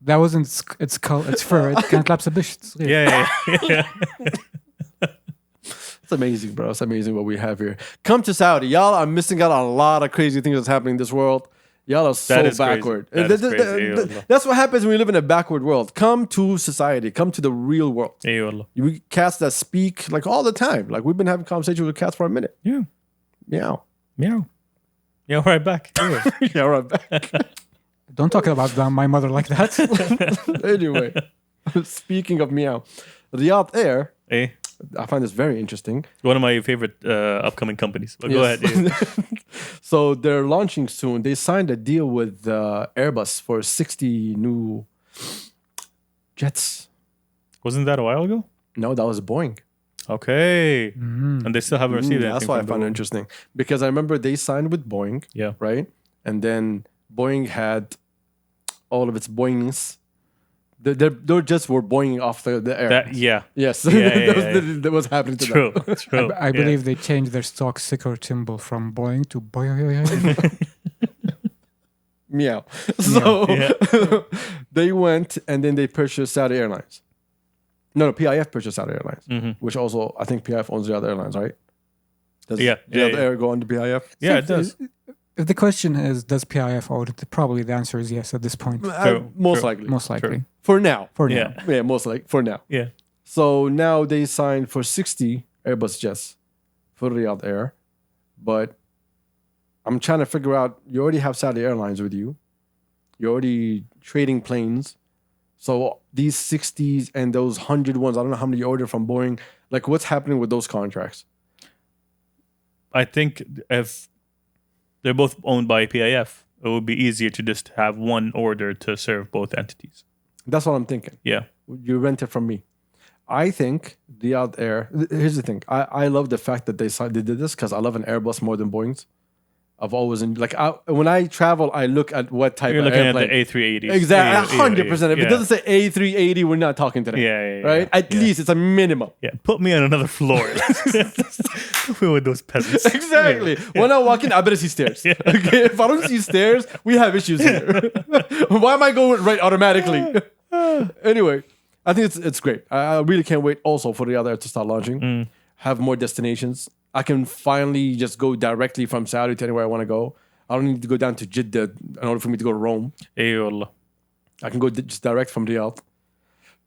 That wasn't its fur. It كانت لابسة بشت صغير. Yeah. It's amazing, bro. It's amazing what we have here. Come to Saudi. Y'all are missing out on a lot of crazy things that's happening in this world. Y'all are so That is crazy. backward. That is crazy. That's what happens when we live in a backward world. Come to society. Come to the real world. Hey, wallah. We cats that speak like all the time. Like we've been having conversations with cats for a minute. Yeah. Meow. Meow. Yeah, right back. Yeah, right back. Don't talk about my mother like that. Anyway, speaking of meow, Riyadh Air, Hey, I find this very interesting. one of my favorite upcoming companies. But go Yes. ahead. Yeah. So they're launching soon. They signed a deal with Airbus for 60 new jets. Wasn't that a while ago? No, that was Boeing. Okay. And they still haven't received anything. That's why I from found it the- interesting. Because I remember they signed with Boeing, Yeah. right? And then Boeing had all of its Boeings. Their jets were Boeing off the air. Yeah. Yes, yeah, that was happening to True. them. True. I believe they changed their stock sticker symbol from Boeing to Boeing. Meow. So Yeah. they went and then they purchased Saudi Airlines. No, PIF purchased Saudi Airlines, which also I think PIF owns the other airlines, right? Does Yeah, the other yeah. air go under PIF? Yeah, it does. If the question is, does PIF own it? Probably the answer is yes at this point. Most True. likely. Most likely. For now. For Yeah. now. Yeah, most likely. For now. Yeah. So now they signed for 60 Airbus jets for Riyadh Air. But I'm trying to figure out, you already have Saudi Airlines with you. You're already trading planes. So these 60s and those 100 ones, I don't know how many you ordered from Boeing. Like, what's happening with those contracts? I think if they're both owned by PIF, it would be easier to just have one order to serve both entities. That's what I'm thinking. Yeah. You rent it from me. I think Riyadh Air. Here's the thing. I love the fact that they did this because I love an Airbus more than Boeing's. I've always when I travel, I look at what type You're of looking airplane. at the A380. Exactly, 100%. If it Yeah. doesn't say A380, we're not talking today. Yeah, right? At least it's a minimum. Yeah, put me on another floor. With those peasants. Exactly. When I walk in, I better see stairs. Okay, if I don't see stairs, we have issues here. Why am I going right automatically? Anyway, I think it's great. I really can't wait also for the other Air to start launching. Have more destinations. I can finally just go directly from Saudi to anywhere I want to go. I don't need to go down to Jeddah in order for me to go to Rome. Wallah. I can go just direct from Riyadh.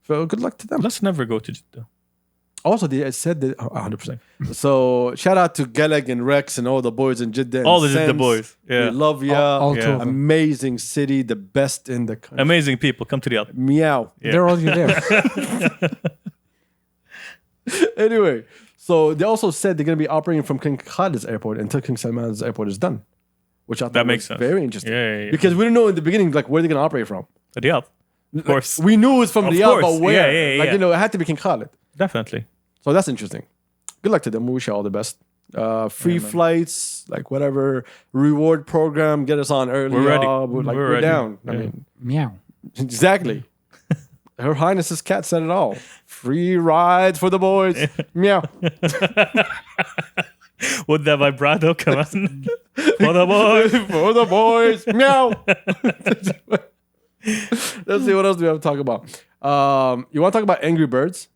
So good luck to them. Let's never go to Jeddah. Also, they said that 100%. So shout out to Galag and Rex and all the boys in Jeddah. All and the Jeddah Sens. boys. Yeah. We love ya. All two of them. Amazing city, the best in the country. Amazing people. Come to Riyadh. Meow. They're already there. Anyway, so they also said they're going to be operating from King Khalid's airport until King Salman's airport is done, which I thought makes was sense. very interesting. Yeah. Because we didn't know in the beginning where they're going to operate from. Riyadh. Of course. We knew it was from Of Riyadh, course. but where? Yeah. It had to be King Khalid. Definitely. So that's interesting. Good luck to them. We wish you all the best. Free flights, whatever reward program, get us on early. We're ready. We're ready. down. I Yeah. mean, Meow. exactly. Her Highness's cat said it all. Free rides for the boys. Meow. With that vibrato, come on. For the boys. For the boys. Meow. Let's see what else do we have to talk about. You want to talk about Angry Birds?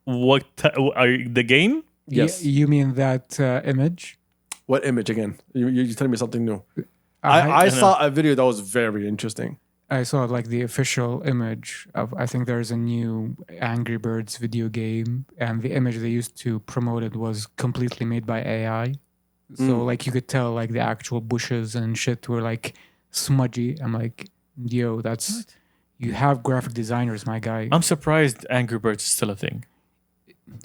The game? Yes. You mean that image? What image again? You're telling me something new. I I saw a video that was very interesting. saw the official image of, I think there's a new Angry Birds video game, and the image they used to promote it was completely made by AI. So you could tell the actual bushes and shit were smudgy. I'm like, yo, that's you have graphic designers, my guy. I'm surprised Angry Birds is still a thing.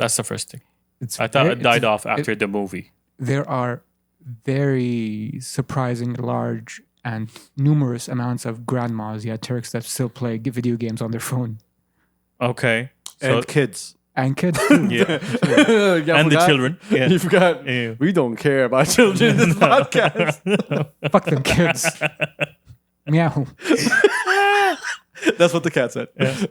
That's the first thing. It's I thought it died off it- after the movie. There are very surprising large and numerous amounts of grandmas, Turks that still play video games on their phone. Okay. And kids. And kids too. Yeah. Yeah, And the children. Yeah. You forgot. Yeah. We don't care about children in this podcast. Fuck them kids. Meow. That's what the cat said.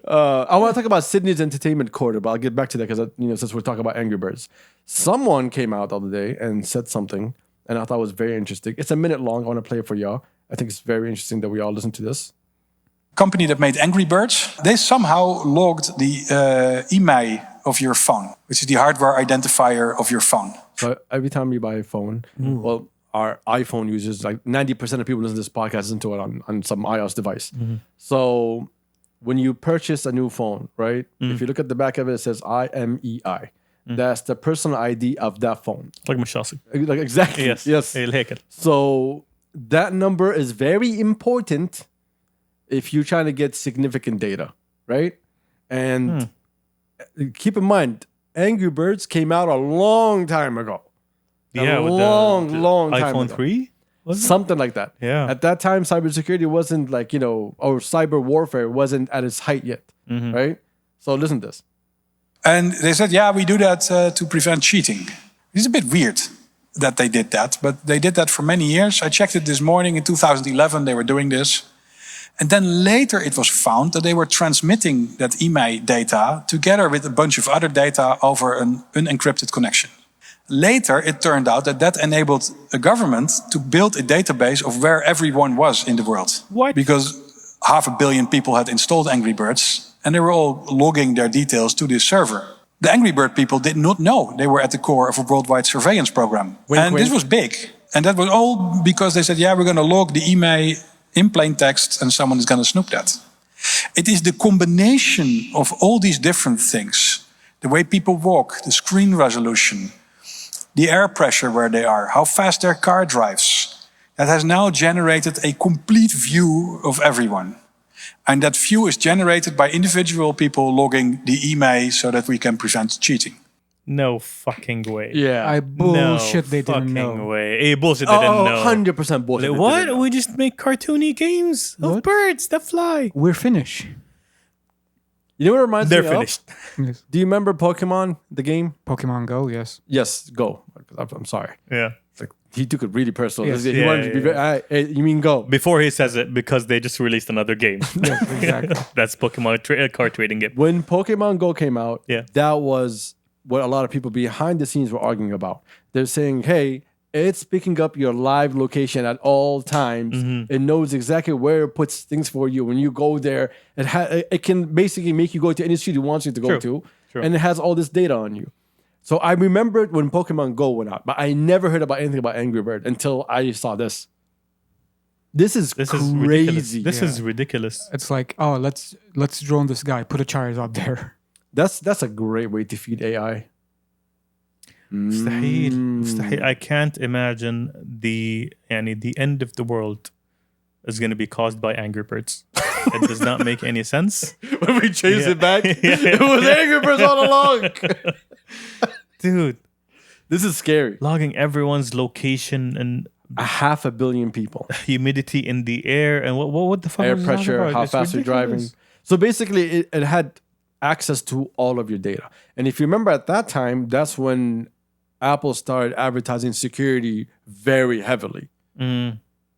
I want to talk about Sydney's entertainment quarter, but I'll get back to that because since we're talking about Angry Birds, someone came out the other day and said something, and I thought it was very interesting. It's a minute long. I want to play it for y'all. I think it's very interesting that we all listen to this. Company that made Angry Birds, they somehow logged the email of your phone, which is the hardware identifier of your phone. So every time you buy a phone, well, our iPhone users, 90% of people listen to this podcast listen to it on some iOS device. So when you purchase a new phone, right? If you look at the back of it, it says IMEI. That's the personal ID of that phone. Like Mashasi. Exactly. Yes. الهيكل. So that number is very important if you're trying to get significant data, right? And keep in mind, Angry Birds came out a long time ago. Yeah, with long time iPhone ago. 3? Something like that. Yeah. At that time, cybersecurity wasn't or cyber warfare wasn't at its height yet, right? So listen to this. And they said, yeah, we do that to prevent cheating. It's a bit weird that they did that, but they did that for many years. I checked it this morning. In 2011, they were doing this. And then later it was found that they were transmitting that email data together with a bunch of other data over an unencrypted connection. Later, it turned out that enabled a government to build a database of where everyone was in the world. What? Because 500 million people had installed Angry Birds, and they were all logging their details to this server. The Angry Bird people did not know they were at the core of a worldwide surveillance program. Wink, This wink. was big. And that was all because they said, yeah, we're going to log the email in plain text and someone is going to snoop that. It is the combination of all these different things. The way people walk, the screen resolution, the air pressure where they are, how fast their car drives. That has now generated a complete view of everyone. And that view is generated by individual people logging the email so that we can prevent cheating. No fucking way. Yeah. I bullshit they fucking didn't know. way. Hey, bullshit they didn't know. 100% bullshit. Like, they what? didn't know. We just make cartoony games of birds that fly. We're finished. You know what it reminds They're me finished. Yes. of? Do you remember Pokemon, the game? Pokemon Go, yes. Yes, Go. I'm sorry. Yeah. It's like he took it really personal. Yes. He wanted to be very. Hey, you mean go? Before he says it, because they just released another game. Yes, exactly. That's Pokemon card trading game. When Pokemon Go came out, Yeah. that was what a lot of people behind the scenes were arguing about. They're saying, hey, it's picking up your live location at all times. It knows exactly where it puts things for you. When you go there, it can basically make you go to any street it wants you to go to. True. And it has all this data on you. So I remembered when Pokemon Go went out, but I never heard about anything about Angry Bird until I saw this. This is crazy. This is ridiculous. It's like, oh, let's drone this guy, put a Charizard there. That's a great way to feed AI. مستحيل. I can't imagine the end of the world is going to be caused by Angry Birds. It does not make any sense. When we chased it back, it was Angry Birds all along. Dude, This is scary. logging everyone's location and 500 million people. humidity in the air and what the fuck Air is this all pressure, about? how It's fast you're driving. ridiculous. So basically, it had access to all of your data. And if you remember at that time, that's when Apple started advertising security very heavily.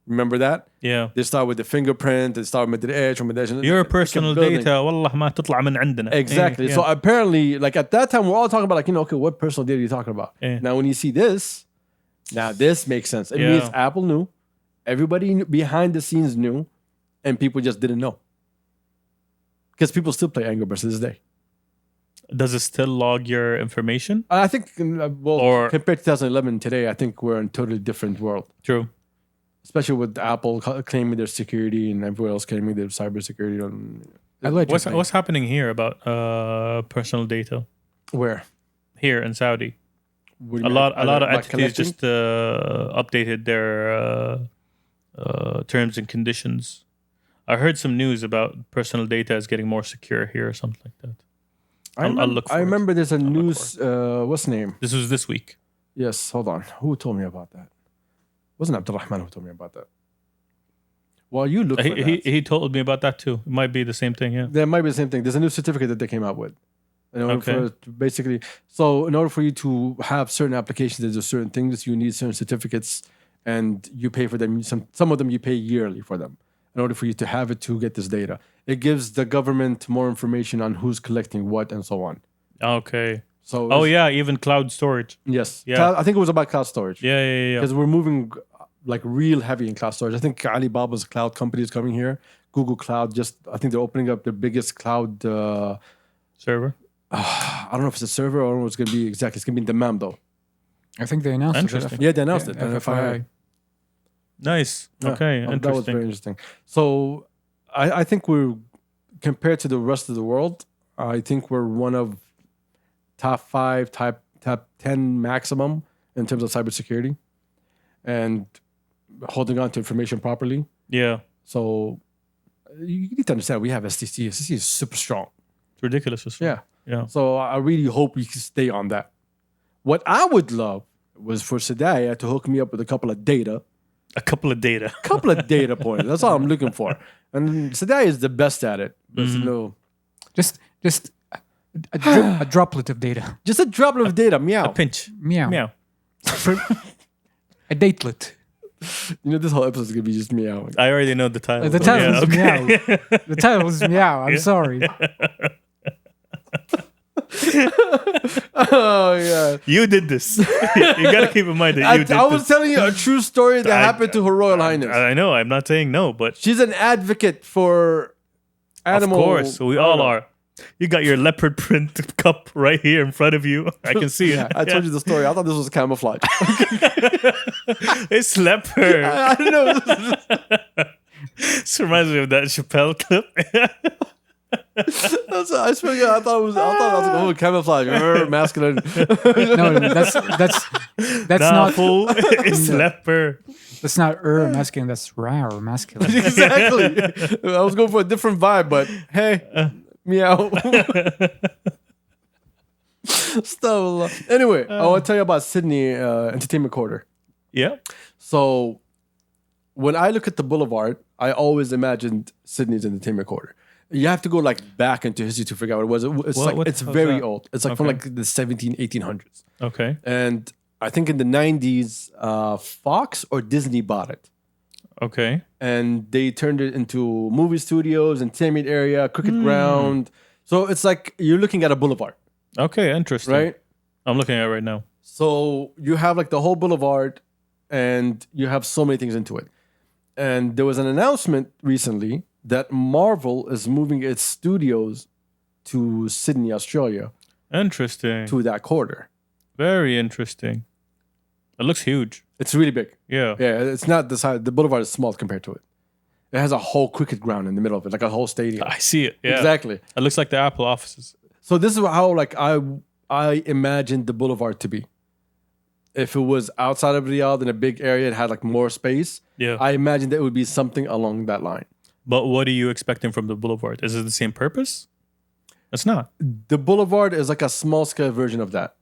Remember that? Yeah. They start with the fingerprint, they start with the edge, and Your they kept personal building. data والله ما تطلع من عندنا. Exactly. Yeah. So apparently, like at that time, we're all talking about like, okay, what personal data are you talking about? Yeah. Now, when you see this, now this makes sense. It Yeah. means Apple knew, everybody behind the scenes knew, and people just didn't know. Because people still play Angry Birds to this day. Does it still log your information? I think, Or- compared to 2011 today, I think we're in a totally different world. True. Especially with Apple claiming their security and everyone else claiming their cybersecurity. Allegedly. What's happening here about personal data Where? here in Saudi? What do you A mean? lot of About entities collecting? just updated their terms and conditions. I heard some news about personal data is getting more secure here or something like that. I'll look for I it. remember there's a news. What's the name? This was this week. Yes, hold on. Who told me about that? Wasn't Abdurrahman who told me about that? Well, you look for that. He told me about that too. It might be the same thing, yeah. There might be the same thing. There's a new certificate that they came out with. In order Okay. for to basically, so in order for you to have certain applications, there's certain things you need certain certificates, and you pay for them. Some of them you pay yearly for them. In order for you to have it to get this data, it gives the government more information on who's collecting what and so on. Okay. So, Oh yeah, even cloud storage. yes, Yeah. I think it was about cloud storage. Yeah. Because we're moving like real heavy in cloud storage. I think Alibaba's cloud company is coming here. Google Cloud I think they're opening up their biggest cloud. Server. I don't know if it's a server or it's going to be exactly. It's going to be in Dammam though. I think they announced Interesting. it. Yeah, they announced it. FYI. Nice. Yeah. Okay. That was Interesting. very interesting. So I think we're, compared to the rest of the world, I think we're one of top 5, top 10 maximum in terms of cybersecurity and holding on to information properly. Yeah. So you need to understand we have STC. STC is super strong. It's ridiculous. As well. Yeah. So I really hope we can stay on that. What I would love was for Sadaya to hook me up with a couple of data. A couple of data. Couple of data points. That's all I'm looking for. And Sadaya is the best at it. But no, Just a droplet of data. just a droplet of data. Meow. A pinch. Meow. Meow. A datelet. You know, this whole episode is gonna be just meowing. I already know the title. The title Yeah, is okay. Meow. The title is Meow. I'm sorry. Oh yeah. You did this. You gotta keep in mind that you did I was this. telling you a true story that happened to Her Royal Highness. I know. I'm not saying no, but She's an advocate for animal. of course, we all are. You got your leopard print cup right here in front of you. I can see it. I told you the story. I thought this was camouflage. It's leopard. I don't know. This reminds me of that Chappelle clip. I swear to God, I thought it was like, oh, camouflage, masculine. No, that's Nah, not fool. It's leopard. that's not masculine. That's rar masculine. Exactly. I was going for a different vibe, but hey, meow. Still. Anyway, I want to tell you about Sydney Entertainment Quarter. Yeah. So when I look at the boulevard, I always imagined Sydney's Entertainment Quarter. You have to go like back into history to figure out what it was. It's What the it's hell's very that? old. It's like from Okay. like the 1800s. Okay. And I think in the 90s, Fox or Disney bought it. Okay. And they turned it into movie studios, entertainment area, cricket ground. So it's like you're looking at a boulevard, Okay, interesting. right? I'm looking at it right now. So you have like the whole boulevard and you have so many things into it. And there was an announcement recently that Marvel is moving its studios to Sydney, Australia, Interesting. to that quarter. Very interesting. It looks huge. It's really big. Yeah. Yeah, it's not the size. The boulevard is small compared to it. It has a whole cricket ground in the middle of it, like a whole stadium. I see it. Yeah. Exactly. It looks like the Apple offices. So this is how like I imagined the boulevard to be. If it was outside of Riyadh in a big area, it had like more space. Yeah. I imagined that it would be something along that line. But what are you expecting from the boulevard? Is it the same purpose? It's not. The boulevard is like a small scale version of that,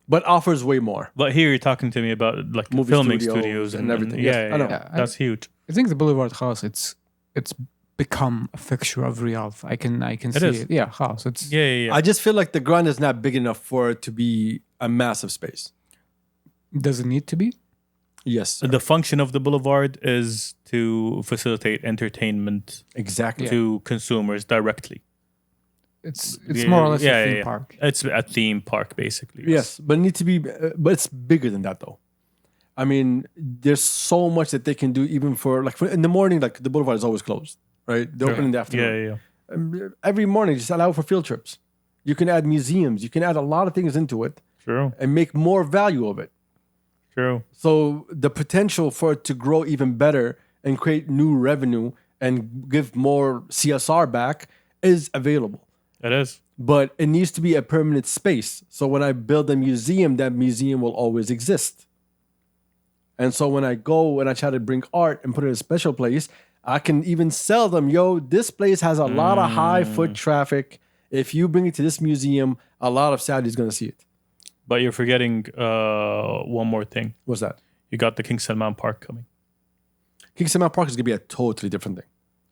but offers way more. But here you're talking to me about like Movie filming studios studios and everything. Yeah, Yes, I know. Yeah, that's huge. I think the Boulevard House, it's become a fixture of Riyadh. I can see is. it. Yeah, house. It's Yeah. I just feel like the ground is not big enough for it to be a massive space. does it need to be? Yes, sir. The function of the boulevard is to facilitate entertainment Exactly. to consumers directly. It's Yeah, more or less yeah, a theme yeah. park. It's a theme park, basically. Yes, but it needs to be. But it's bigger than that, though. I mean, there's so much that they can do, even for like in the morning. Like the boulevard is always closed, right? They open in the afternoon. Yeah. Every morning, just allow for field trips. You can add museums. You can add a lot of things into it True. and make more value of it. True. So the potential for it to grow even better and create new revenue and give more CSR back is available. It is. But it needs to be a permanent space. So when I build a museum, that museum will always exist. And so when I go and I try to bring art and put it in a special place, I can even sell them, yo, this place has a lot of high foot traffic. If you bring it to this museum, a lot of Saudis going to see it. But you're forgetting one more thing. What's that? You got the King Salman Park coming. King Salman Park is going to be a totally different thing.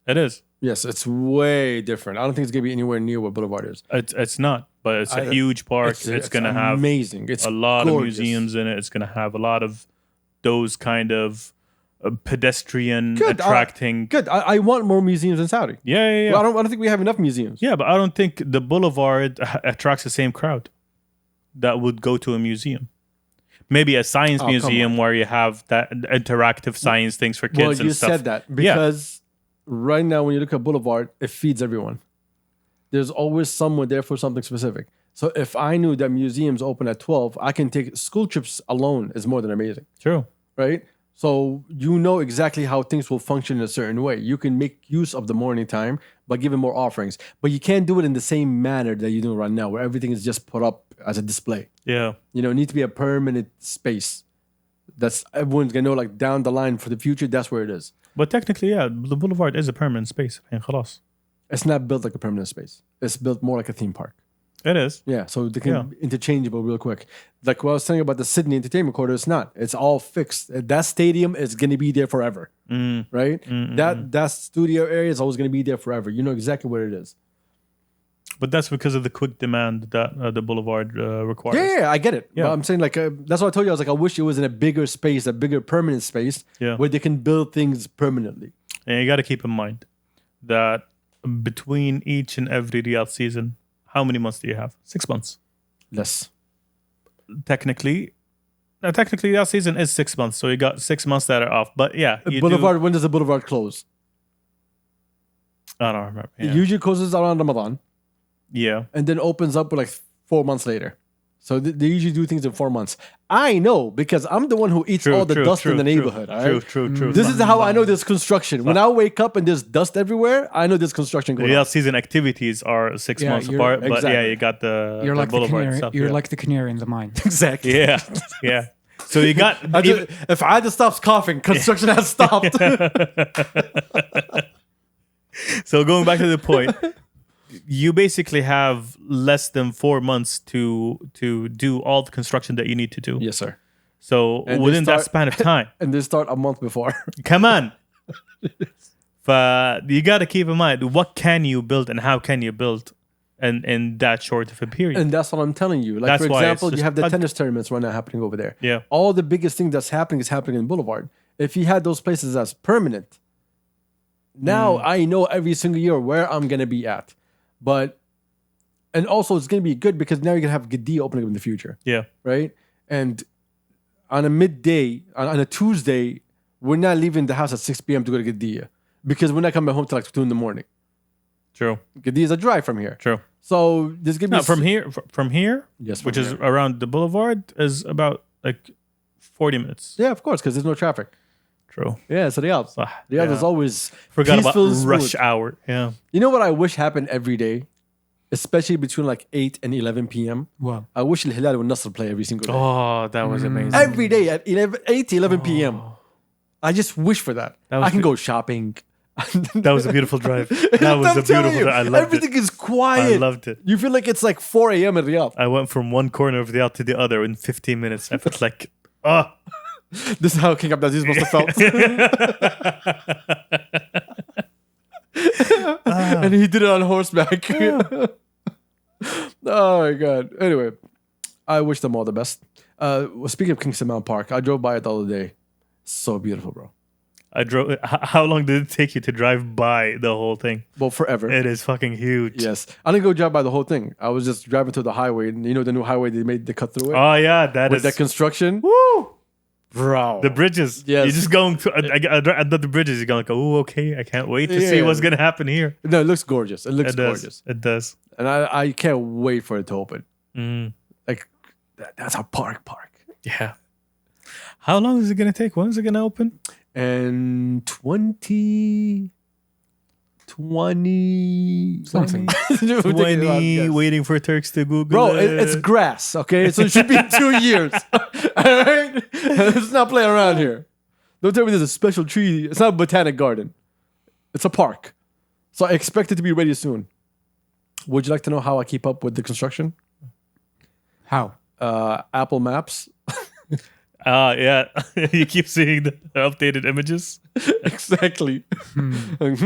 It is. Yes, it's way different. I don't think it's going to be anywhere near what Boulevard is. It's not, but it's a huge park. It's going to have amazing. It's a lot gorgeous. of museums in it. It's going to have a lot of those kind of pedestrian attracting. Good. I want more museums in Saudi. Yeah. Well, I don't think we have enough museums. Yeah, but I don't think the boulevard attracts the same crowd that would go to a museum. Maybe a science museum where you have that interactive science things for kids Well, and you stuff. said that because right now when you look at Boulevard, it feeds everyone. There's always someone there for something specific. So if I knew that museums open at 12, I can take school trips alone is more than amazing. True. Right? So you know exactly how things will function in a certain way. You can make use of the morning time by giving more offerings, but you can't do it in the same manner that you do right now, where everything is just put up as a display. Yeah. You know, it needs to be a permanent space. That's everyone's gonna know, like down the line for the future. That's where it is. But technically, yeah, the boulevard is a permanent space. And خلاص. It's not built like a permanent space. It's built more like a theme park. It is. Yeah, so they can be interchangeable real quick. Like what I was saying about the Sydney Entertainment Quarter, it's not. It's all fixed. That stadium is going to be there forever, right? That studio area is always going to be there forever. You know exactly where it is. But that's because of the quick demand that the boulevard requires. Yeah, I get it. Yeah. But I'm saying like that's what I told you. I was like, I wish it was in a bigger space, a bigger permanent space, where they can build things permanently. And you got to keep in mind that between each and every Riyadh season, how many months do you have? 6 months. Less. Technically, that season is 6 months. So you got 6 months that are off. But yeah, you Boulevard. When does the Boulevard close? I don't remember. Yeah. It usually closes around Ramadan. Yeah. And then opens up like 4 months later. So they usually do things in 4 months. I know because I'm the one who eats all the dust in the neighborhood. All right? True. This is how I know there's construction. When I wake up and there's dust everywhere, I know there's construction going on. Riyadh season activities are 6 months apart. But yeah, you got the boulevard stuff. You're like the canary in the mine. Exactly. Yeah. So you got... if Ada stops coughing, construction has stopped. So going back to the point, you basically have less than 4 months to do all the construction that you need to do. Yes, sir. So within that span of time. And they start a month before. Come on. But you got to keep in mind, what can you build and how can you build? and in that short of a period. And that's what I'm telling you. Like, That's for why it's example, you just have the ugly. tennis tournaments right now happening over there. Yeah. All the biggest thing that's happening is happening in Boulevard. If he had those places as permanent, now I know every single year where I'm going to be at. And also it's going to be good because now you're going to have Gadi opening up in the future, Yeah. right? And on a midday, on a Tuesday, we're not leaving the house at 6 p.m. to go to Gadi because we're not coming home till like 2 in the morning. True. Gadi is a drive from here. True. So there's going to be... No, from here, Yes, from which is here. around the boulevard, is about like 40 minutes. Yeah, of course, because there's no traffic. True. Yeah, so Riyadh. Ah, Riyadh yeah. is always Forgot peaceful, about smooth. rush hour. Yeah. You know what I wish happened every day? Especially between like 8 and 11 p.m. Wow. I wish Al Hilal would Nasr play every single day. Oh, that was amazing. Every day at 8 to 11 p.m. I just wish for that. That was I can good. go shopping. That was a beautiful drive. That was I'm a telling beautiful you, drive. I loved everything it. is quiet. I loved it. You feel like it's like 4 a.m. in Riyadh. I went from one corner of the out to the other in 15 minutes. I felt like, oh. This is how King Abdulaziz must have felt. And he did it on horseback. Oh my God. Anyway, I wish them all the best. Speaking of King Salman Park, I drove by it the other day. So beautiful, bro. I drove. How long did it take you to drive by the whole thing? Well, forever. It is fucking huge. Yes. I didn't go drive by the whole thing. I was just driving to the highway. And you know the new highway they cut through it? Oh yeah, that With is that construction? Woo! Bro. The bridges. Yes. You're just going to at the bridges. You're going like, oh, okay. I can't wait to see Yeah. what's gonna happen here. No, it looks gorgeous. It looks It does. gorgeous. It does. And I can't wait for it to open. Mm. Like, that's a park. Yeah. How long is it gonna take? When is it gonna open? And 20 Something. 20. Waiting for Turks to Google. Bro, it. it's grass, okay? So it should be 2 years. All right? Let's not play around here. Don't tell me there's a special tree. It's not a botanic garden. It's a park. So I expect it to be ready soon. Would you like to know how I keep up with the construction? How? Apple Maps. Yeah. You keep seeing the updated images. Exactly. Like,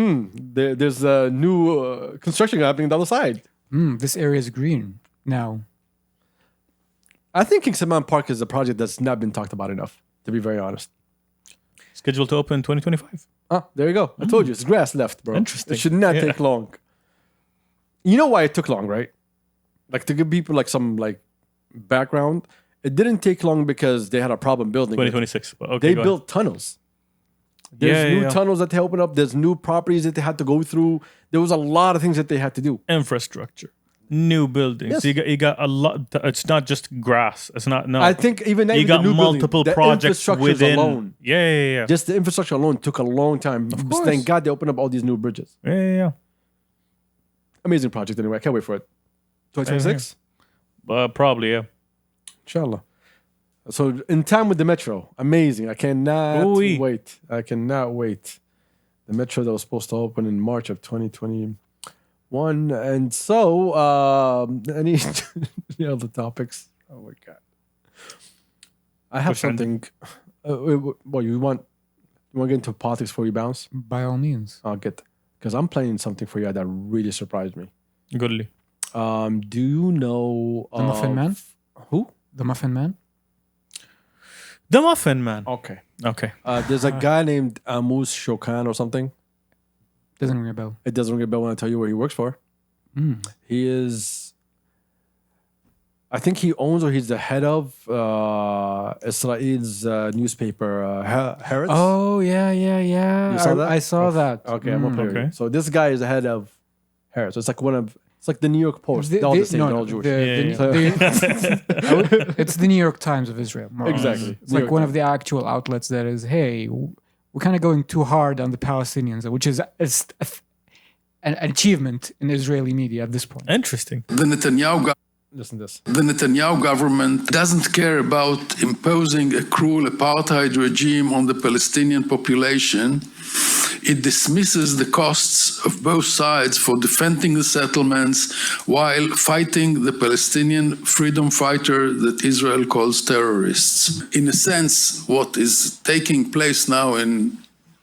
there's a new construction happening down the side. This area is green now. I think King Salman Park is a project that's not been talked about enough, to be very honest. Scheduled to open 2025. Ah, there you go. I told you, it's grass left, bro. Interesting. It should not Yeah. take long. You know why it took long, right? Like, to give people like some like background, it didn't take long because they had a problem building it. 2026. Okay, They go ahead. built tunnels. There's Yeah, new yeah. tunnels that they opened up. There's new properties that they had to go through. There was a lot of things that they had to do. Infrastructure, new buildings. Yes. You got a lot. It's not just grass. It's not. No, I think even you even got the new multiple building, the projects infrastructures within. alone. Yeah. Just the infrastructure alone took a long time. course. Thank God they opened up all these new bridges. Yeah. Amazing project anyway. I can't wait for it. 2026? Probably, yeah. Inshallah. So in time with the metro. Amazing. I cannot Ooh-wee. wait. I cannot wait. The metro that was supposed to open in March of 2021. And so, any other topics? Oh my God. I have Which one? something. Well, you want to get into politics before you bounce? By all means. I'll get, because I'm playing something for you that really surprised me. Goodly. Do you know The Muffin Man? Who? The Muffin Man? The Muffin Man. Okay. Okay. There's a guy named Amos Shokan or something. Doesn't ring a bell. It doesn't ring a bell when I tell you where he works for. He is, I think he owns or he's the head of Israel's newspaper, Haaretz. Oh, yeah. You saw that? I saw that. Okay, I'm gonna play with okay. you. So this guy is the head of Haaretz. It's like it's like the New York Post. They're all the same. They're all Jewish. It's the New York Times of Israel. more or less. Exactly. It's New like York one Times. of the actual outlets that is, hey, we're kind of going too hard on the Palestinians, which is an achievement in Israeli media at this point. Interesting. The Listen to this. Netanyahu government doesn't care about imposing a cruel apartheid regime on the Palestinian population. It dismisses the costs of both sides for defending the settlements while fighting the Palestinian freedom fighter that Israel calls terrorists. In a sense, what is taking place now in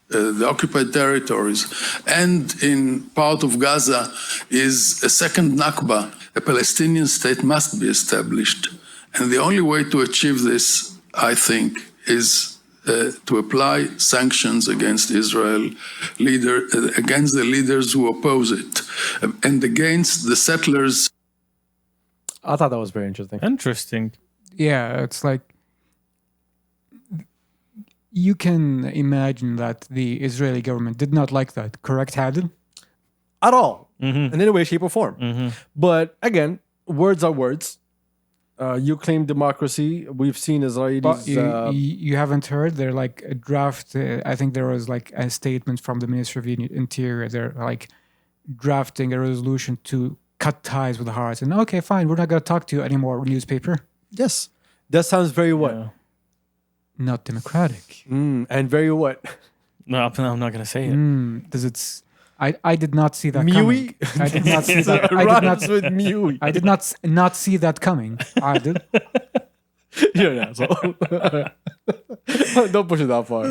the occupied territories, and in part of Gaza is a second Nakba. A Palestinian state must be established. And the only way to achieve this, I think, is to apply sanctions against Israel, against the leaders who oppose it, and against the settlers. I thought that was very interesting. Interesting. Yeah, it's like you can imagine that the Israeli government did not like that, correct, Hadil? At all, in any way, shape, or form. But again, words are words. You claim democracy. We've seen Israelis. But you haven't heard? They're like a draft. I think there was like a statement from the Ministry of the Interior. They're like drafting a resolution to cut ties with the Hamas. And okay, fine, we're not going to talk to you anymore, newspaper. Yes, that sounds very what? Yeah. Not democratic. And very what? No, I'm not going to say it. Does it? I did not see that Mewy? coming. I did not see that. With Mewy. I did not see that coming. I did. You're an asshole. Don't push it that far.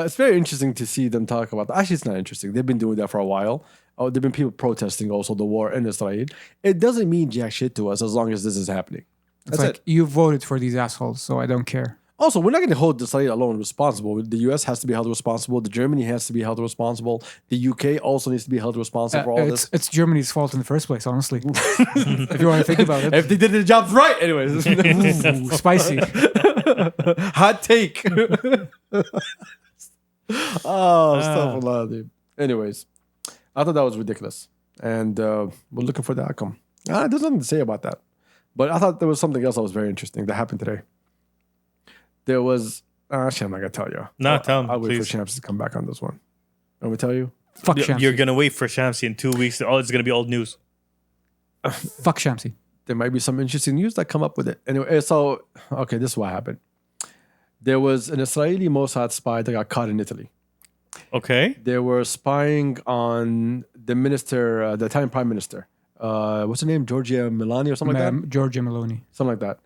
It's very interesting to see them talk about that. Actually, it's not interesting. They've been doing that for a while. There have been people protesting also the war in Israel. It doesn't mean jack shit to us as long as this is happening. It's That's like it. you voted for these assholes, so I don't care. Also, we're not going to hold Israel alone responsible. The US has to be held responsible. The Germany has to be held responsible. The UK also needs to be held responsible for all this. It's Germany's fault in the first place, honestly. If you want to think about it. If they did the job right, anyways. Ooh, spicy. Hot take. Astaghfirullah, dude. Anyways, I thought that was ridiculous. And we're looking for the outcome. There's nothing to say about that. But I thought there was something else that was very interesting that happened today. There was... actually, I'm not going to tell you. No, tell me, I'll wait for please. Shams to come back on this one. I'm going to tell you. Fuck Shamsi. You're going to wait for Shamsi in 2 weeks. Oh, it's going to be old news. Fuck Shamsi. There might be some interesting news that come up with it. Anyway, so... Okay, this is what happened. There was an Israeli Mossad spy that got caught in Italy. Okay. They were spying on the minister, the Italian prime minister. What's her name? Giorgia Meloni or something like that? Georgia Meloni. Something like that.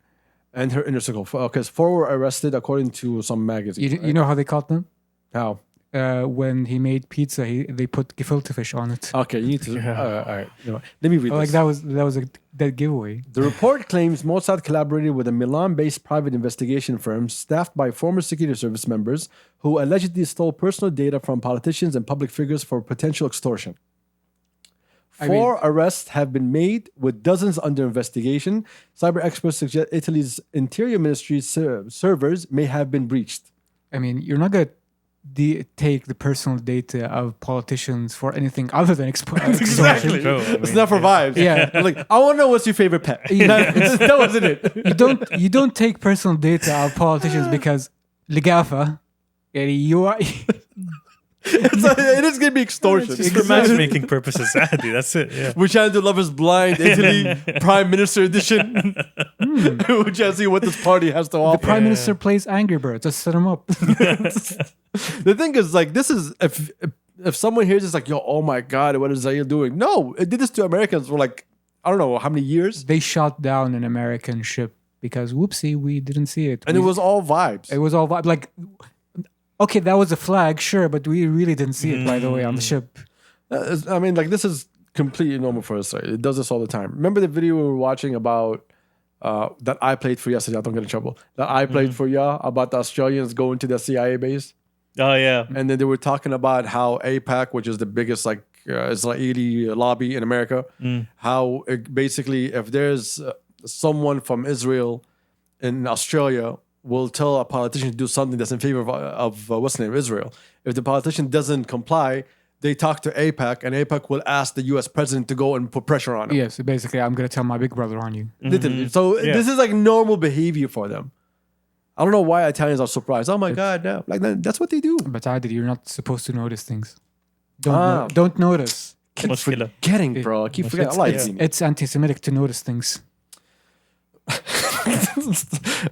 And her inner circle. Because four were arrested according to some magazine. You know how they caught them? How? When he made pizza, they put gefilte fish on it. Okay, you need to... all right. You know, let me read Like this. that was a dead giveaway. The report claims Mossad collaborated with a Milan-based private investigation firm staffed by former security service members who allegedly stole personal data from politicians and public figures for potential extortion. Four arrests have been made, with dozens under investigation. Cyber experts suggest Italy's interior ministry's servers may have been breached. I mean, you're not going to take the personal data of politicians for anything other than extortion. Exactly. True. I It's mean, not for vibes. Yeah. Like, I want to know what's your favorite pet. That wasn't it. You don't take personal data of politicians because Ligafa, you are... It is going to be extortion. Just for matchmaking purposes, Adi. That's it. Yeah. We're trying to do Love is Blind, Italy, Prime Minister Edition. We're trying to see what this party has to The offer. Prime Minister plays Angry Birds. Just set him up. The thing is, like, this is, if someone hears this, like, yo, oh my God, what is Israel doing? No, it did this to Americans for like, I don't know how many years. They shot down an American ship because, whoopsie, we didn't see it. And it was all vibes. It was all like... Okay, that was a flag, sure, but we really didn't see it, by the way, on the ship. I mean, like, this is completely normal for us. Right? It does this all the time. Remember the video we were watching about that I played for yesterday? I don't get in trouble. That I played for ya about the Australians going to the CIA base. Oh, yeah. And then they were talking about how AIPAC, which is the biggest like Israeli lobby in America, how basically if there's someone from Israel in Australia will tell a politician to do something that's in favor of what's the name, Israel. If the politician doesn't comply, they talk to AIPAC, and AIPAC will ask the U.S. president to go and put pressure on him. Yes, basically, I'm going to tell my big brother on you. Literally. So this is like normal behavior for them. I don't know why Italians are surprised. Oh my God, no. Like that's what they do. But Adil, you're not supposed to notice things. Don't notice. Mushkila. Getting, bro. I keep forgetting. I like it. It's anti-Semitic to notice things.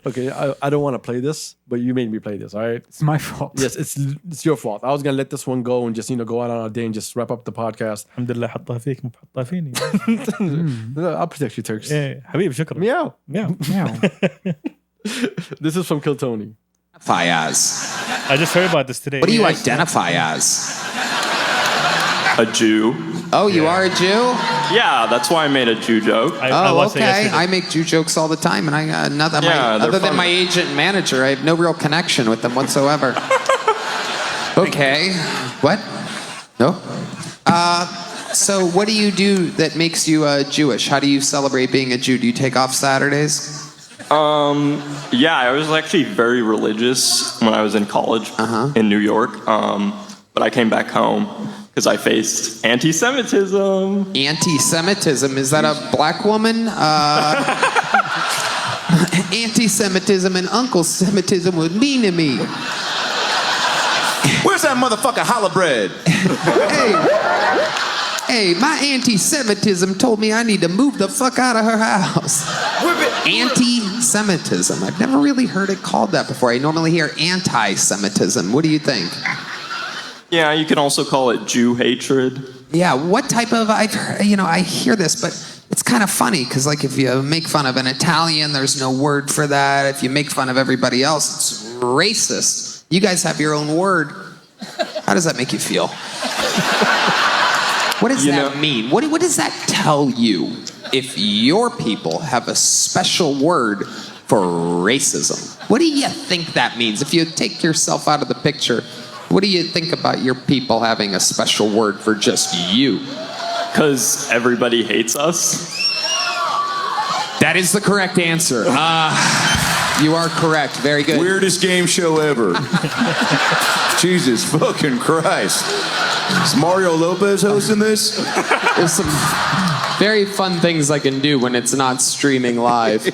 Okay, I don't want to play this, but you made me play this, all right? It's my fault. Yes, it's your fault. I was going to let this one go and just, go out on a day and just wrap up the podcast. Alhamdulillah حطها فيك مو حطها فيني. I'll protect you, Turks. Yeah, حبيبي شكرا. Meow. Meow. Meow. This is from Kill Tony. identify as? I just heard about this today. What do you identify as? A Jew. Oh, you are a Jew? Yeah, that's why I made a Jew joke. Okay. I make Jew jokes all the time, and I got nothing. Other than my agent and manager, I have no real connection with them whatsoever. Okay. What? No? So what do you do that makes you Jewish? How do you celebrate being a Jew? Do you take off Saturdays? Yeah, I was actually very religious when I was in college in New York. But I came back home because I faced anti-Semitism. Anti-Semitism? Is that a black woman? Anti-Semitism and Uncle Semitism was mean to me. Where's that motherfucker holla bread? Hey, my anti-Semitism told me I need to move the fuck out of her house. Anti-Semitism. I've never really heard it called that before. I normally hear anti-Semitism. What do you think? Yeah, you can also call it Jew hatred. Yeah, what type of, I've heard, I hear this, but it's kind of funny because like if you make fun of an Italian, there's no word for that. If you make fun of everybody else, it's racist. You guys have your own word. How does that make you feel? What does that mean? What does that tell you if your people have a special word for racism? What do you think that means? If you take yourself out of the picture, what do you think about your people having a special word for just you? Because everybody hates us. That is the correct answer. You are correct. Very good. Weirdest game show ever. Jesus fucking Christ. Is Mario Lopez hosting this? There's some very fun things I can do when it's not streaming live.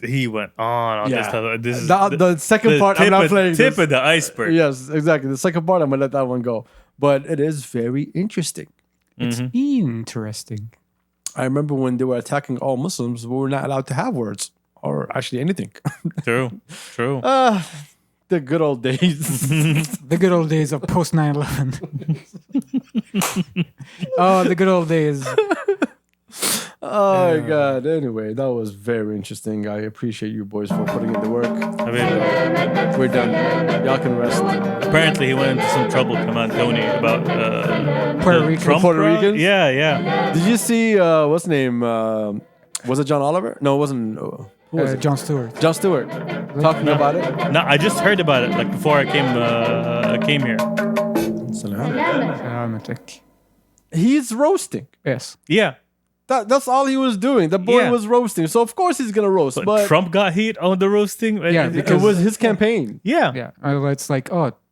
He went on this. This is the second part, I'm not playing tip of the iceberg. Yes, exactly. The second part, I'm going to let that one go. But it is very interesting. It's interesting. I remember when they were attacking all Muslims, we were not allowed to have words or actually anything. True. The good old days. The good old days of post 9/11. Oh, the good old days. Oh my God. Anyway, that was very interesting. I appreciate you boys for putting in the work. We're done. Y'all can rest. Apparently, he went into some trouble from Tony about Puerto Rican. Puerto Ricans? Yeah. Did you see what's his name? Was it John Oliver? No, it wasn't. Who was it? John Stewart. John Stewart talking about it. No, I just heard about it like before I came here. He's roasting. Yes. Yeah. That's all he was doing. The boy was roasting. So of course he's gonna roast. But Trump got heat on the roasting. Yeah, it was his campaign. Yeah. It's like,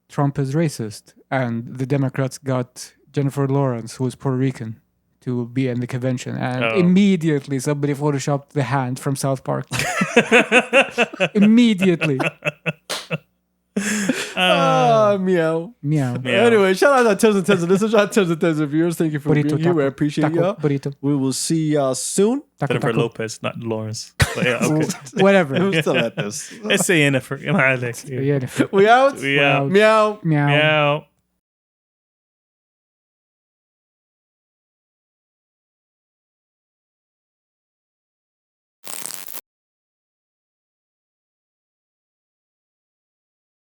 Trump is racist, and the Democrats got Jennifer Lawrence, who is Puerto Rican, to be in the convention, and immediately somebody photoshopped the hand from South Park. Immediately. Meow. Anyway, shout out to tens and tens of listeners, shout out to tens and tens of viewers. Thank you for being here. We appreciate you. Burrito. We will see y'all soon. Jennifer Lopez, not Lawrence. But yeah, okay. Whatever. We're still at this. Let's say Jennifer. We out? We out. Meow. Meow.